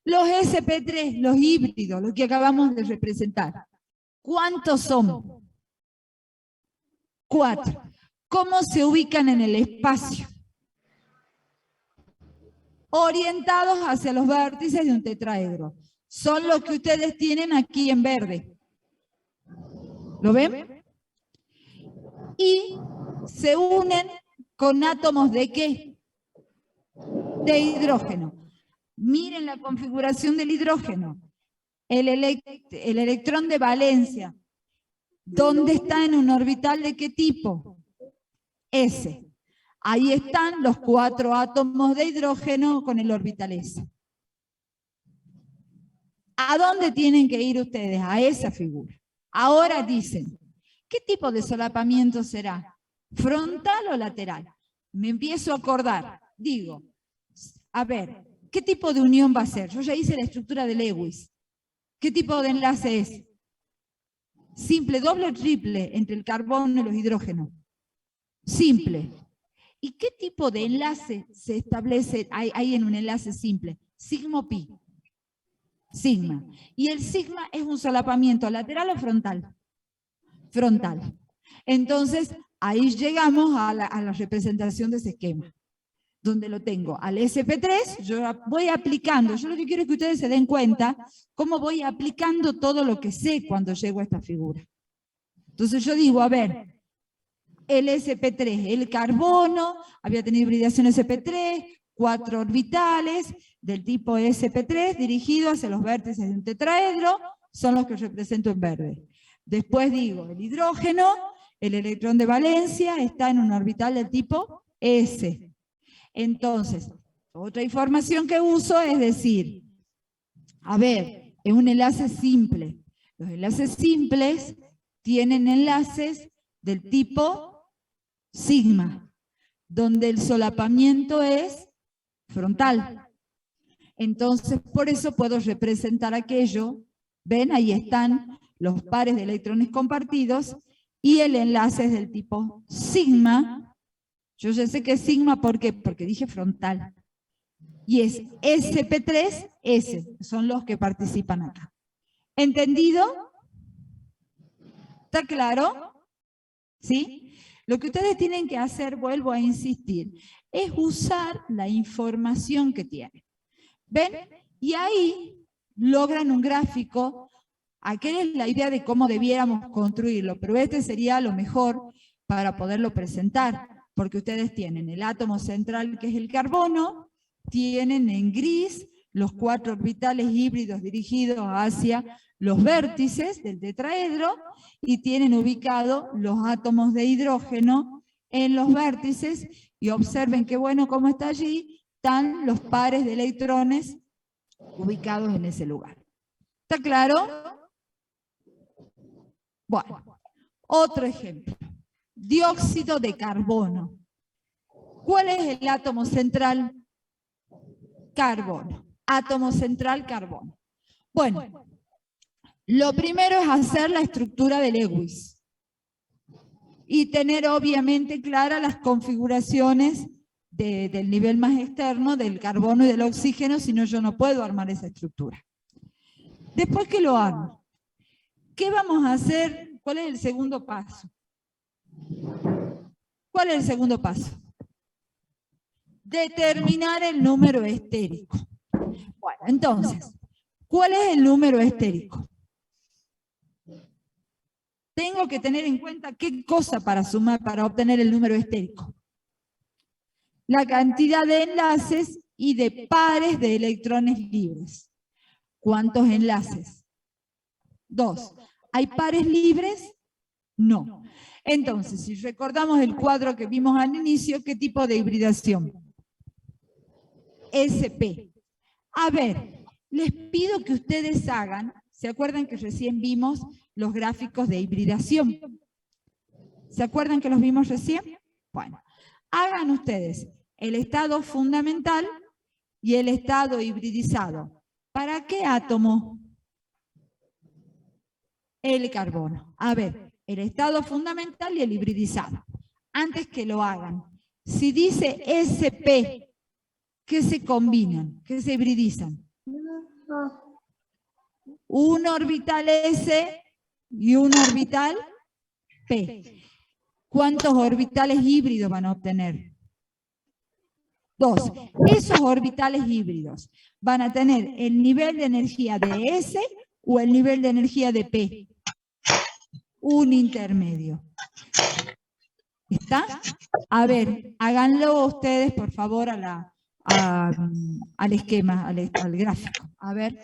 A: Los SP3, los híbridos, los que acabamos de representar. ¿Cuántos son? 4. ¿Cómo se ubican en el espacio? Orientados hacia los vértices de un tetraedro. Son los que ustedes tienen aquí en verde. ¿Lo ven? Y se unen con átomos ¿de qué? De hidrógeno. Miren la configuración del hidrógeno. El electrón de valencia. ¿Dónde está en un orbital de qué tipo? S. Ahí están los 4 átomos de hidrógeno con el orbital S. ¿A dónde tienen que ir ustedes? A esa figura. Ahora dicen, ¿qué tipo de solapamiento será? ¿Frontal o lateral? Me empiezo a acordar. Digo, a ver, ¿qué tipo de unión va a ser? Yo ya hice la estructura de Lewis. ¿Qué tipo de enlace es? Simple, doble o triple entre el carbono y los hidrógenos. Simple. ¿Y qué tipo de enlace se establece ahí en un enlace simple? Sigma o pi. Sigma. ¿Y el sigma es un solapamiento lateral o frontal? Frontal. Entonces, ahí llegamos a la representación de ese esquema, donde lo tengo al sp3, yo voy aplicando, yo lo que quiero es que ustedes se den cuenta cómo voy aplicando todo lo que sé cuando llego a esta figura. Entonces yo digo, a ver, el sp3, el carbono, había tenido hibridación sp3, 4 orbitales del tipo sp3 dirigidos hacia los vértices de un tetraedro, son los que represento en verde. Después digo, el hidrógeno, el electrón de valencia está en un orbital del tipo S. Entonces, otra información que uso es decir, a ver, es un enlace simple. Los enlaces simples tienen enlaces del tipo sigma, donde el solapamiento es frontal. Entonces, por eso puedo representar aquello, ven, ahí están los pares de electrones compartidos, y el enlace es del tipo sigma. Yo ya sé que es sigma, ¿por qué? Porque dije frontal. Y es sp3s, son los que participan acá. ¿Entendido? ¿Está claro? ¿Sí? Lo que ustedes tienen que hacer, vuelvo a insistir, es usar la información que tienen. ¿Ven? Y ahí logran un gráfico. Aquella es la idea de cómo debiéramos construirlo, pero este sería lo mejor para poderlo presentar, porque ustedes tienen el átomo central, que es el carbono, tienen en gris los 4 orbitales híbridos dirigidos hacia los vértices del tetraedro, y tienen ubicados los átomos de hidrógeno en los vértices, y observen qué bueno cómo está allí, están los pares de electrones ubicados en ese lugar. ¿Está claro? Bueno, otro ejemplo. Dióxido de carbono. ¿Cuál es el átomo central? Carbono. Átomo central, carbono. Bueno, lo primero es hacer la estructura de Lewis y tener obviamente claras las configuraciones del nivel más externo del carbono y del oxígeno, si no yo no puedo armar esa estructura. Después que lo armo, ¿qué vamos a hacer? ¿Cuál es el segundo paso? ¿Cuál es el segundo paso? Determinar el número estérico. Bueno, entonces, ¿cuál es el número estérico? Tengo que tener en cuenta qué cosa para sumar, para obtener el número estérico. La cantidad de enlaces y de pares de electrones libres. ¿Cuántos enlaces? 2. ¿Hay pares libres? No. Entonces, si recordamos el cuadro que vimos al inicio, ¿qué tipo de hibridación? SP. A ver, les pido que ustedes hagan, ¿se acuerdan que recién vimos los gráficos de hibridación? ¿Se acuerdan que los vimos recién? Bueno, hagan ustedes el estado fundamental y el estado hibridizado. ¿Para qué átomo? El carbono. A ver, el estado fundamental y el hibridizado. Antes que lo hagan, si dice SP, ¿qué se combinan? ¿Qué se hibridizan? Un orbital S y un orbital P. ¿Cuántos orbitales híbridos van a obtener? 2. Esos orbitales híbridos van a tener el nivel de energía de S o el nivel de energía de P. Un intermedio. ¿Está? A ver, háganlo ustedes, por favor, al esquema, al gráfico. A ver.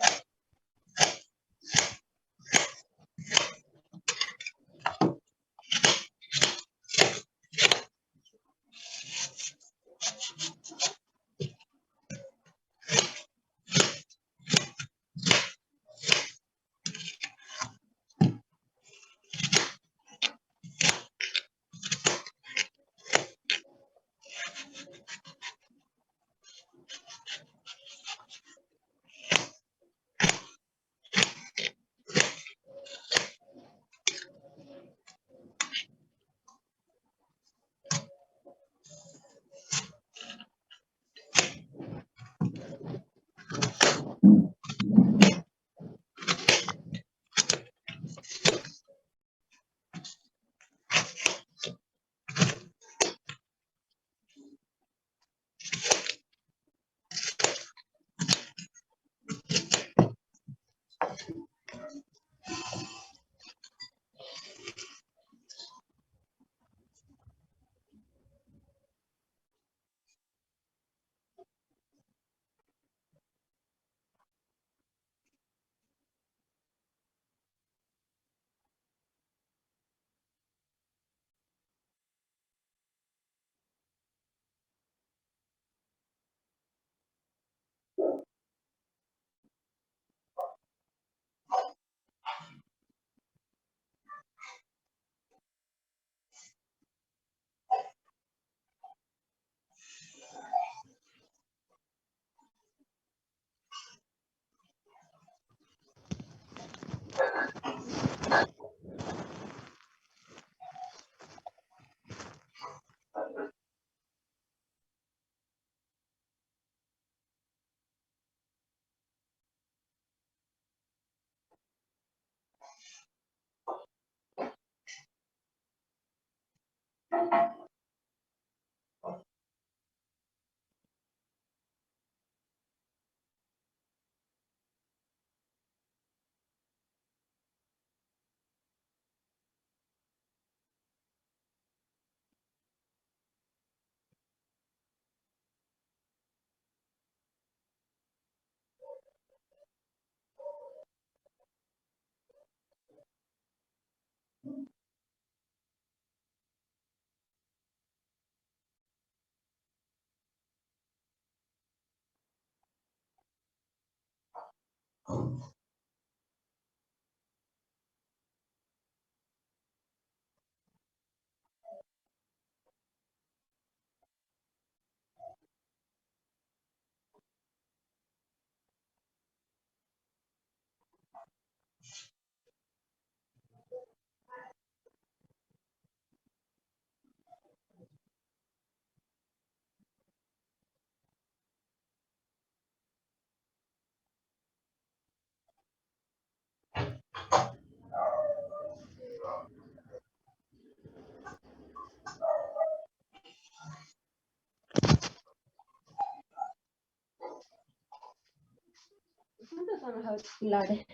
B: ¿Cuántos son los auriculares?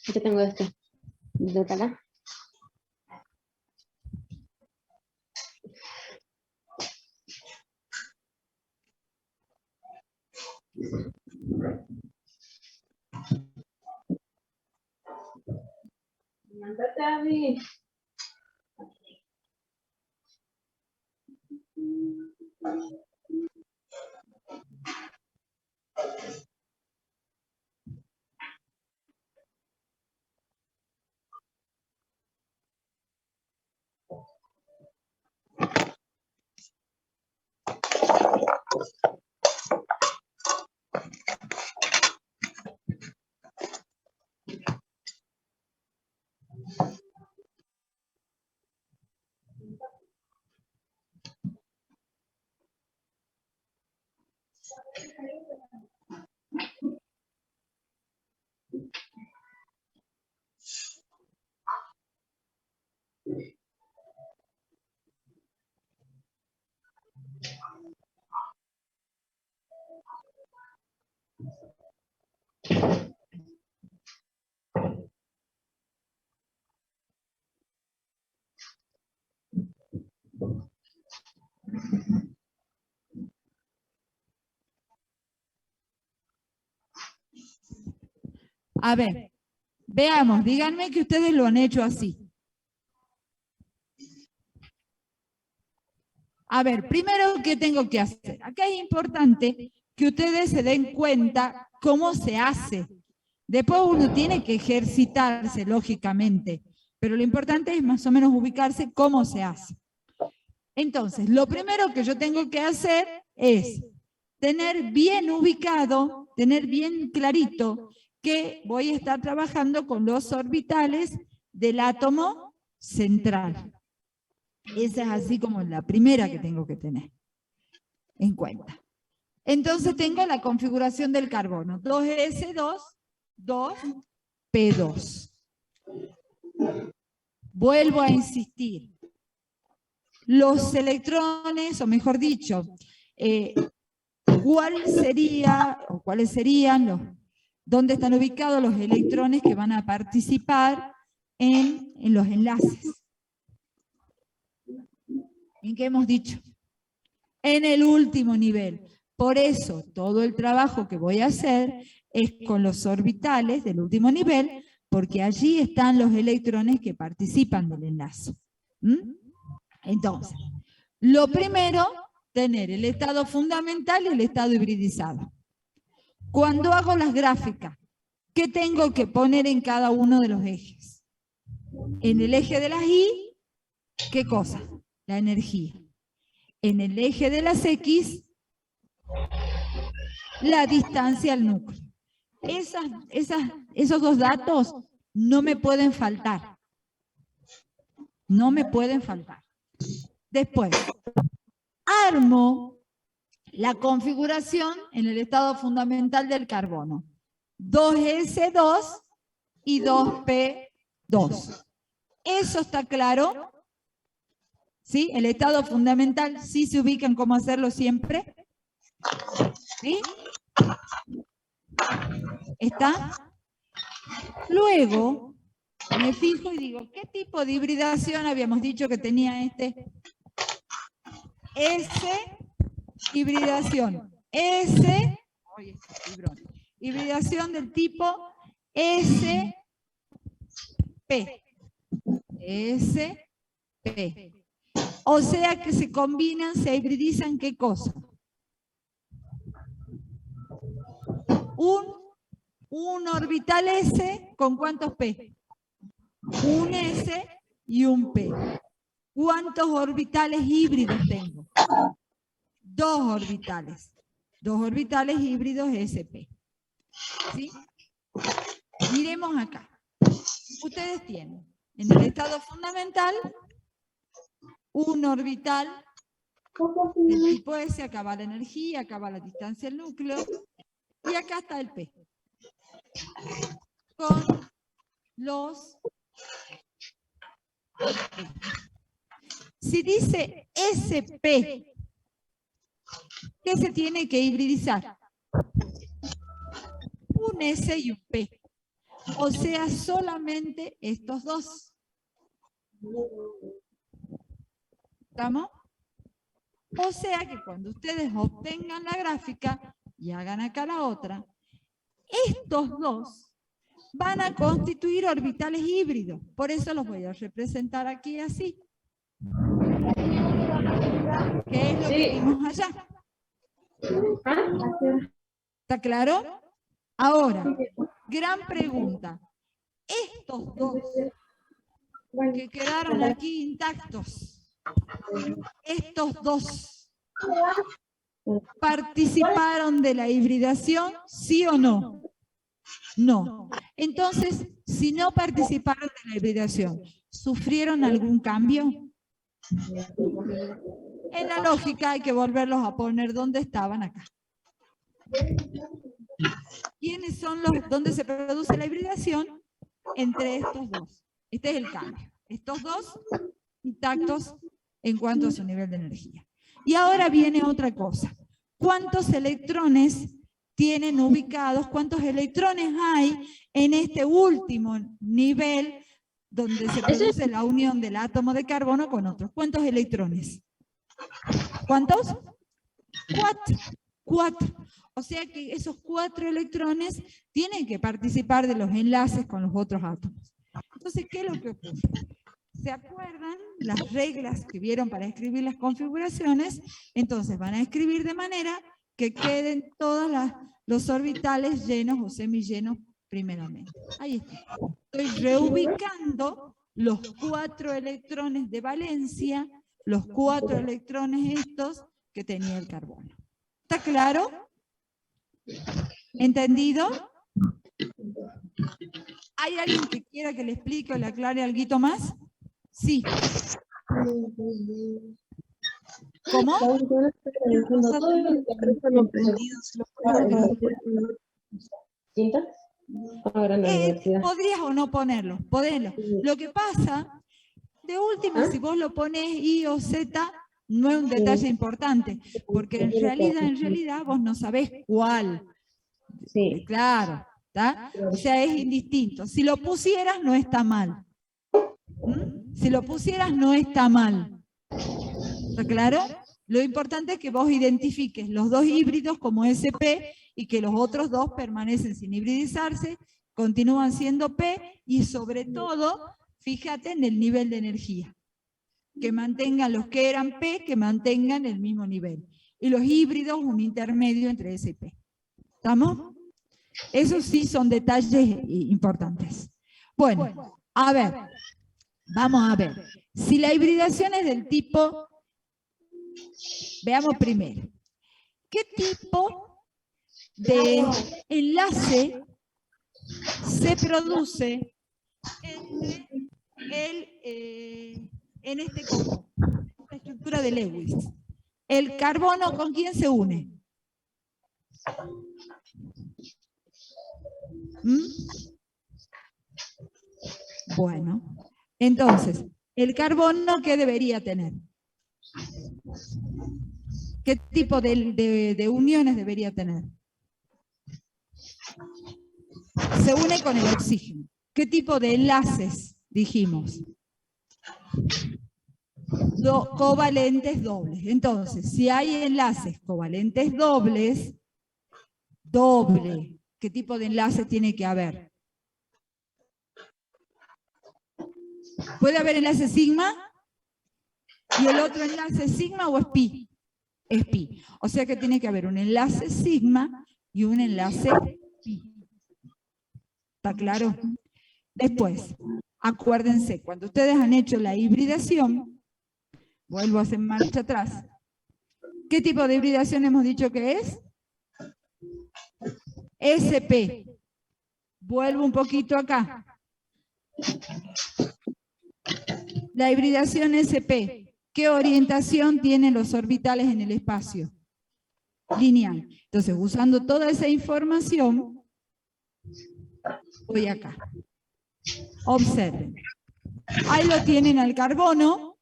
B: Yo tengo este. ¿De acá? Mándate a mí.
A: A ver, veamos, díganme que ustedes lo han hecho así. A ver, primero, ¿qué tengo que hacer? Acá es importante que ustedes se den cuenta cómo se hace. Después uno tiene que ejercitarse, lógicamente, pero lo importante es más o menos ubicarse cómo se hace. Entonces, lo primero que yo tengo que hacer es tener bien ubicado, tener bien clarito que voy a estar trabajando con los orbitales del átomo central. Esa es así como la primera que tengo que tener en cuenta. Entonces tengo la configuración del carbono. 2s2, 2p2. Vuelvo a insistir. Los electrones, o mejor dicho, ¿cuáles serían dónde están ubicados los electrones que van a participar en los enlaces? ¿En qué hemos dicho? En el último nivel. Por eso, todo el trabajo que voy a hacer es con los orbitales del último nivel, porque allí están los electrones que participan del enlace. Entonces, lo primero, tener el estado fundamental y el estado hibridizado. Cuando hago las gráficas, ¿qué tengo que poner en cada uno de los ejes? En el eje de las Y, ¿qué cosa? La energía. En el eje de las X, la distancia al núcleo. Esos dos datos no me pueden faltar. No me pueden faltar. Después, armo la configuración en el estado fundamental del carbono. 2s2 y 2p2. ¿Eso está claro? ¿Sí? El estado fundamental, ¿sí se ubican cómo hacerlo siempre? ¿Sí? ¿Está? Luego, me fijo y digo, ¿qué tipo de hibridación habíamos dicho que tenía este? Hibridación del tipo SP. SP. O sea que se combinan, se hibridizan, ¿qué cosa? Un orbital S con ¿cuántos P? Un S y un P. ¿Cuántos orbitales híbridos tengo? 2 orbitales. 2 orbitales híbridos SP. ¿Sí? Miremos acá. Ustedes tienen en el estado fundamental un orbital del tipo S, acá va la energía, acá va la distancia al núcleo, y acá está el P. Con los... Si dice SP, ¿qué se tiene que hibridizar? Un S y un P. O sea, solamente estos dos. ¿Estamos? O sea que cuando ustedes obtengan la gráfica y hagan acá la otra, estos dos van a constituir orbitales híbridos. Por eso los voy a representar aquí así. ¿Qué es lo que vimos allá? ¿Está claro? Ahora, gran pregunta. Estos dos que quedaron aquí intactos, estos dos, ¿participaron de la hibridación, sí o no? No. Entonces, si no participaron de la hibridación, ¿sufrieron algún cambio? En la lógica hay que volverlos a poner donde estaban acá. ¿Quiénes son los donde se produce la hibridación? Entre estos dos. Este es el cambio. Estos dos intactos en cuanto a su nivel de energía. Y ahora viene otra cosa. ¿Cuántos electrones tienen ubicados cuántos electrones hay en este último nivel donde se produce la unión del átomo de carbono con otros. ¿Cuántos electrones? ¿Cuántos? 4. 4. O sea que esos 4 electrones tienen que participar de los enlaces con los otros átomos. Entonces, ¿qué es lo que ocurre? ¿Se acuerdan las reglas que vieron para escribir las configuraciones? Entonces van a escribir de manera que queden todos los orbitales llenos o semillenos primeramente. Ahí está. Estoy reubicando los 4 electrones de valencia, los 4 electrones estos que tenía el carbono. ¿Está claro? ¿Entendido? ¿Hay alguien que quiera que le explique o le aclare algo más? Sí. ¿Cómo? Podrías o no ponerlo, ponerlo. Lo que pasa, de última, si vos lo pones I o Z, no es un detalle importante, porque en realidad vos no sabés cuál. Sí. Claro, ¿está? O sea, es indistinto. Si lo pusieras, no está mal. Si lo pusieras, no está mal. ¿Está claro? Lo importante es que vos identifiques los 2 híbridos como SP y que los otros 2 permanecen sin hibridizarse, continúan siendo P y sobre todo, fíjate en el nivel de energía. Que mantengan los que eran P, que mantengan el mismo nivel. Y los híbridos, un intermedio entre S y P. ¿Estamos? Esos sí son detalles importantes. Bueno, a ver. Vamos a ver. Si la hibridación es del tipo... Veamos primero. ¿Qué tipo de enlace se produce entre en este compuesto, la estructura de Lewis? ¿El carbono con quién se une? Bueno, entonces, ¿el carbono qué debería tener? ¿Qué tipo de uniones debería tener? Se une con el oxígeno. ¿Qué tipo de enlaces dijimos? Covalentes dobles. Entonces, si hay enlaces covalentes dobles, doble, ¿qué tipo de enlace tiene que haber? ¿Puede haber enlace sigma? ¿Y el otro enlace sigma o es pi? Es pi. O sea que tiene que haber un enlace sigma y un enlace pi. ¿Está claro? Después, acuérdense, cuando ustedes han hecho la hibridación, vuelvo a hacer marcha atrás. ¿Qué tipo de hibridación hemos dicho que es? SP. Vuelvo un poquito acá. La hibridación SP. ¿Qué orientación tienen los orbitales en el espacio? Lineal. Entonces, usando toda esa información, voy acá. Observen. Ahí lo tienen al carbono.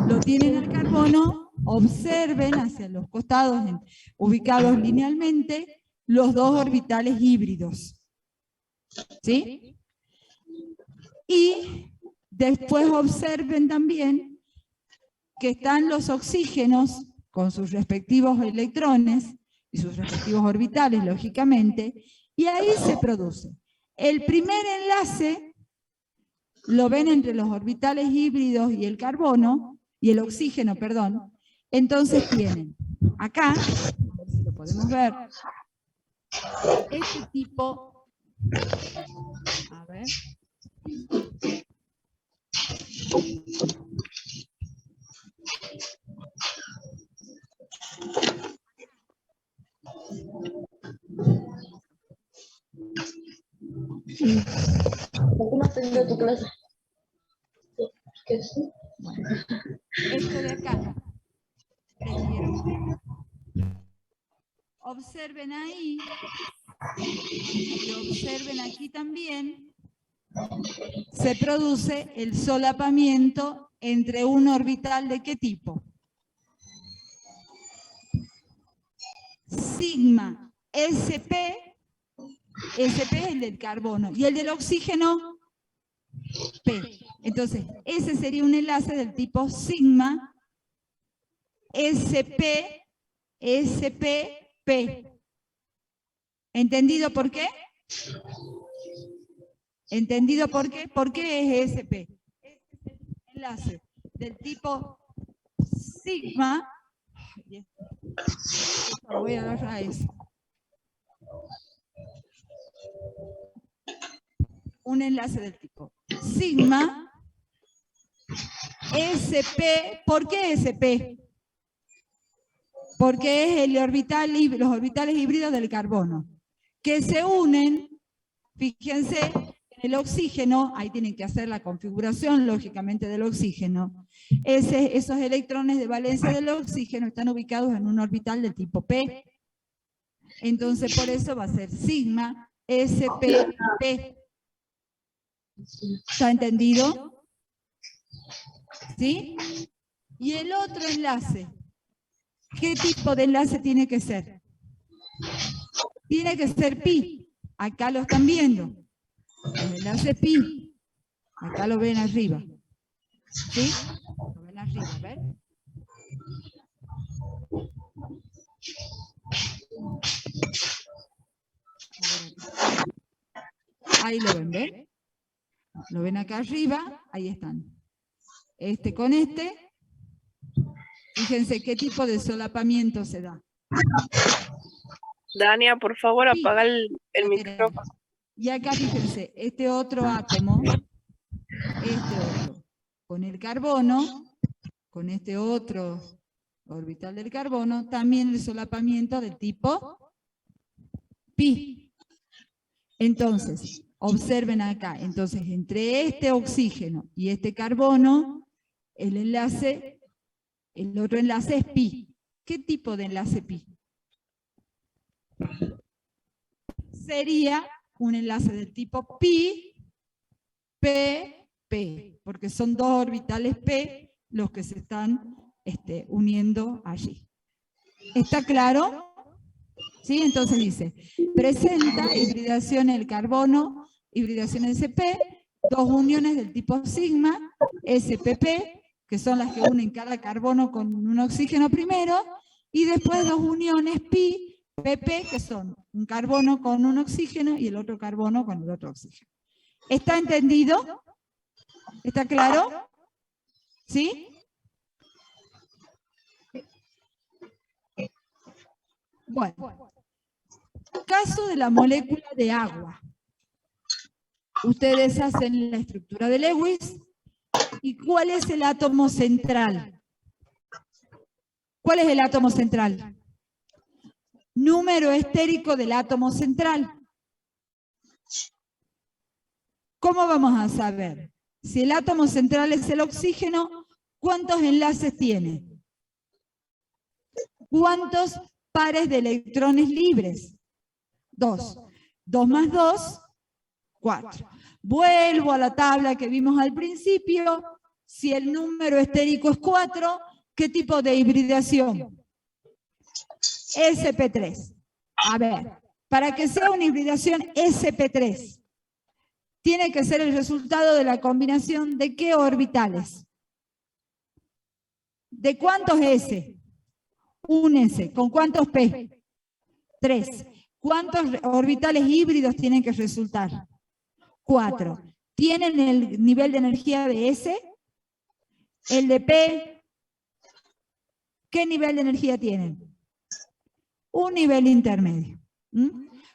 A: Lo tienen al carbono. Observen hacia los costados, ubicados linealmente, los 2 orbitales híbridos. ¿Sí? Y después observen también que están los oxígenos con sus respectivos electrones y sus respectivos orbitales, lógicamente, y ahí se produce. El primer enlace lo ven entre los orbitales híbridos y el carbono, y el oxígeno, perdón. Entonces tienen acá, a ver si lo podemos ver, este tipo, a ver,
B: ¿Por qué no tengo tu clase?
A: bueno, esto de acá, les quiero ver. Observen ahí, y observen aquí también, se produce el solapamiento entre un orbital de qué tipo. sigma sp, sp es el del carbono, y el del oxígeno, p. Entonces, ese sería un enlace del tipo sigma sp, p. ¿Entendido por qué? ¿Entendido por qué? ¿Por qué es SP? Este es el enlace del tipo sigma. Voy a agarrar eso. Un enlace del tipo sigma SP. ¿Por qué SP? Porque es los orbitales híbridos del carbono, que se unen, fíjense, en el oxígeno, ahí tienen que hacer la configuración, lógicamente, del oxígeno. Esos electrones de valencia del oxígeno están ubicados en un orbital de tipo P. Entonces, por eso va a ser sigma SPP. ¿Está entendido? ¿Sí? Y el otro enlace, ¿qué tipo de enlace tiene que ser? Tiene que ser pi. Acá lo están viendo. El enlace pi. Acá lo ven arriba. ¿Sí? Lo ven arriba, a ver. Ahí lo ven, ¿ven? Lo ven acá arriba, ahí están. Este con este. Fíjense qué tipo de solapamiento se da.
C: Dania, por favor,
A: Sí,
C: apaga el micrófono.
A: Y acá fíjense, este otro átomo, con el carbono, con este otro orbital del carbono, también el solapamiento del tipo pi. Entonces, observen acá, entonces entre este oxígeno y este carbono, el otro enlace es pi. ¿Qué tipo de enlace pi? Sería un enlace del tipo pi, p, p, porque son dos orbitales p los que se están uniendo allí. ¿Está claro? ¿Sí? Entonces dice, presenta hibridación el carbono, hibridación sp, dos uniones del tipo sigma, spp, que son las que unen cada carbono con un oxígeno primero, y después dos uniones pi, pp, que son un carbono con un oxígeno y el otro carbono con el otro oxígeno. ¿Está entendido? ¿Está claro? ¿Sí? Bueno, caso de la molécula de agua. Ustedes hacen la estructura de Lewis. ¿Y cuál es el átomo central? ¿Cuál es el átomo central? Número estérico del átomo central. ¿Cómo vamos a saber? Si el átomo central es el oxígeno, ¿cuántos enlaces tiene? ¿Cuántos pares de electrones libres? 2. 2 más 2, 4. Vuelvo a la tabla que vimos al principio. Si el número estérico es 4, ¿qué tipo de hibridación? sp3. A ver, para que sea una hibridación sp3, tiene que ser el resultado de la combinación de ¿qué orbitales? ¿De cuántos S? Un S. ¿Con cuántos P? 3. ¿Cuántos orbitales híbridos tienen que resultar? 4. ¿Tienen el nivel de energía de S? ¿El de P? ¿Qué nivel de energía tienen? Un nivel intermedio.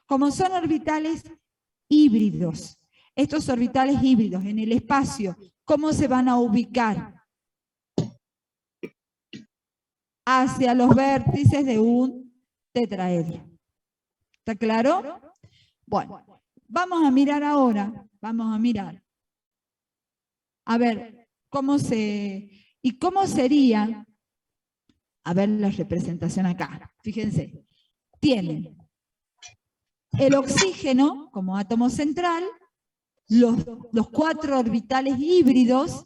A: Como son orbitales híbridos, estos orbitales híbridos en el espacio, ¿cómo se van a ubicar? Hacia los vértices de un tetraedro. ¿Está claro? Bueno, vamos a mirar ahora, a ver, cómo sería, a ver la representación acá, fíjense, tienen el oxígeno como átomo central, los 4 orbitales híbridos,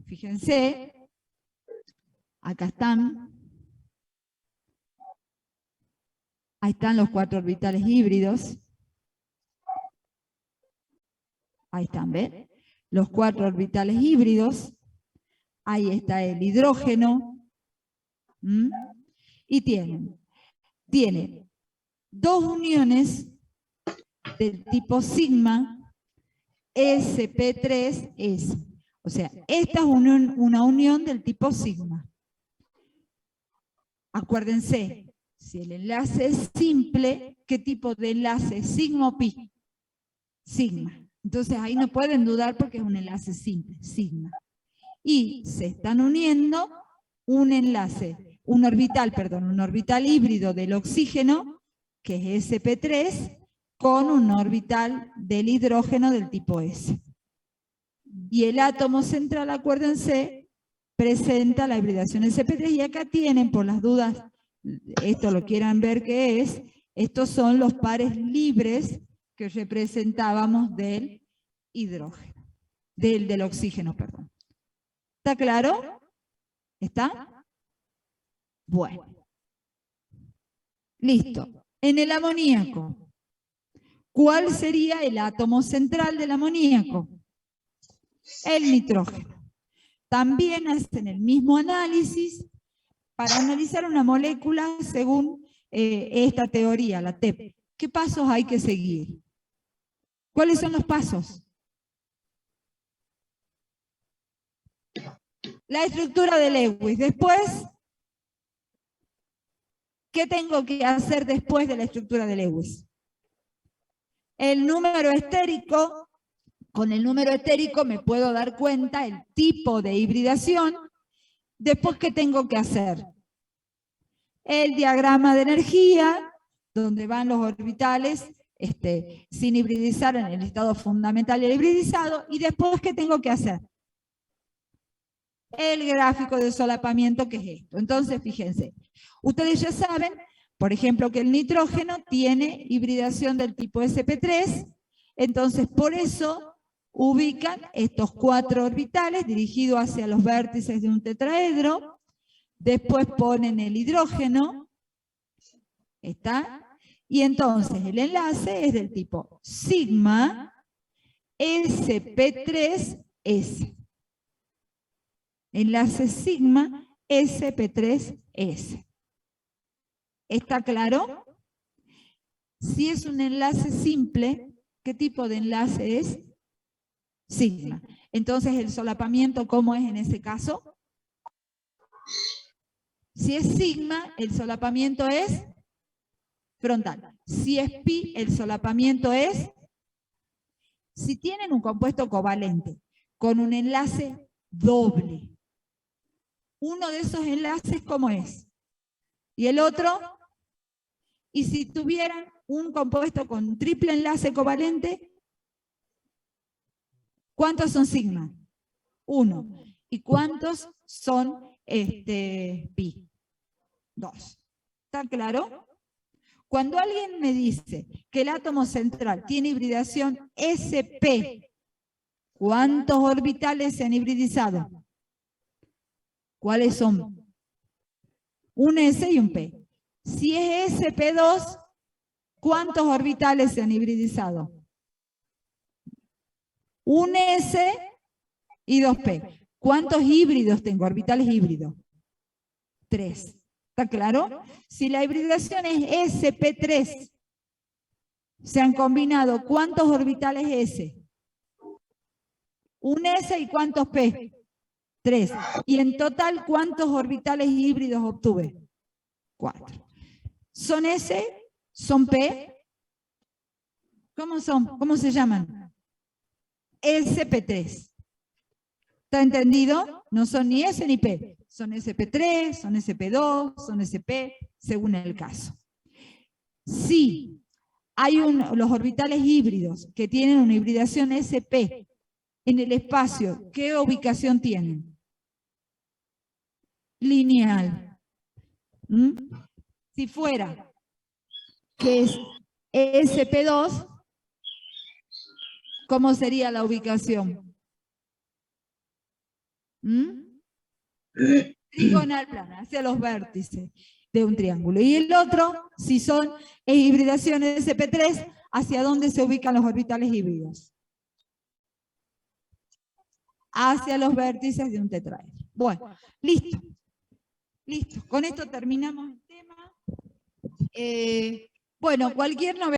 A: fíjense, acá están, Ahí están los 4 orbitales híbridos. Ahí están, ¿ven? Los 4 orbitales híbridos. Ahí está el hidrógeno. ¿Mm? Y tiene 2 uniones del tipo sigma, sp3s. O sea, esta es una unión del tipo sigma. Acuérdense, si el enlace es simple, ¿qué tipo de enlace es? ¿Sigma o pi? Sigma. Entonces ahí no pueden dudar porque es un enlace simple, sigma. Y se están uniendo un orbital híbrido del oxígeno, que es sp3, con un orbital del hidrógeno del tipo S. Y el átomo central, acuérdense, presenta la hibridación sp3, y acá tienen, por las dudas, esto lo quieran ver qué es, estos son los pares libres que representábamos del hidrógeno, del oxígeno, perdón. ¿Está claro? ¿Está? Bueno. Listo. En el amoníaco, ¿cuál sería el átomo central del amoníaco? El nitrógeno. También hacen el mismo análisis para analizar una molécula según esta teoría, la TEP. ¿Qué pasos hay que seguir? ¿Cuáles son los pasos? La estructura de Lewis. Después, ¿qué tengo que hacer después de la estructura de Lewis? El número estérico. Con el número estérico me puedo dar cuenta el tipo de hibridación. Después, ¿qué tengo que hacer? El diagrama de energía, donde van los orbitales sin hibridizar en el estado fundamental y el hibridizado. Y después, ¿qué tengo que hacer? El gráfico de solapamiento, que es esto. Entonces, fíjense, ustedes ya saben, por ejemplo, que el nitrógeno tiene hibridación del tipo sp3, entonces por eso ubican estos 4 orbitales dirigidos hacia los vértices de un tetraedro, después ponen el hidrógeno, ¿está? Y entonces el enlace es del tipo sigma sp3s. Enlace sigma sp3s. ¿Está claro? Si es un enlace simple, ¿qué tipo de enlace es? Sigma. Entonces, ¿el solapamiento cómo es en ese caso? Si es sigma, el solapamiento es frontal. Si es pi, el solapamiento es... Si tienen un compuesto covalente con un enlace doble, uno de esos enlaces, ¿cómo es? Y el otro, y si tuvieran un compuesto con triple enlace covalente, ¿cuántos son sigma? 1. ¿Y cuántos son pi? 2. ¿Está claro? Cuando alguien me dice que el átomo central tiene hibridación sp, ¿cuántos orbitales se han hibridizado? ¿Cuáles son? Un S y un P. Si es sp2, ¿cuántos orbitales se han hibridizado? Un S y 2P. ¿Cuántos híbridos tengo? Orbitales híbridos. 3. ¿Está claro? Si la hibridación es sp3, se han combinado ¿cuántos orbitales S? Un S y ¿cuántos P? 3. Y en total, ¿cuántos orbitales híbridos obtuve? 4. ¿Son S? ¿Son P? ¿Cómo son? ¿Cómo se llaman? sp3. ¿Está entendido? No son ni S ni P. Son sp3, son sp2, son sp, según el caso. Si hay los orbitales híbridos que tienen una hibridación sp en el espacio, ¿qué ubicación tienen? Lineal. Si fuera que es sp2, ¿cómo sería la ubicación? Trigonal plana, hacia los vértices. de un triángulo. Y el otro, si son hibridaciones sp3, ¿hacia dónde se ubican los orbitales híbridos? Hacia los vértices de un tetraedro. Bueno, listo. Listo. Con esto terminamos el tema. Bueno, cualquier novedad.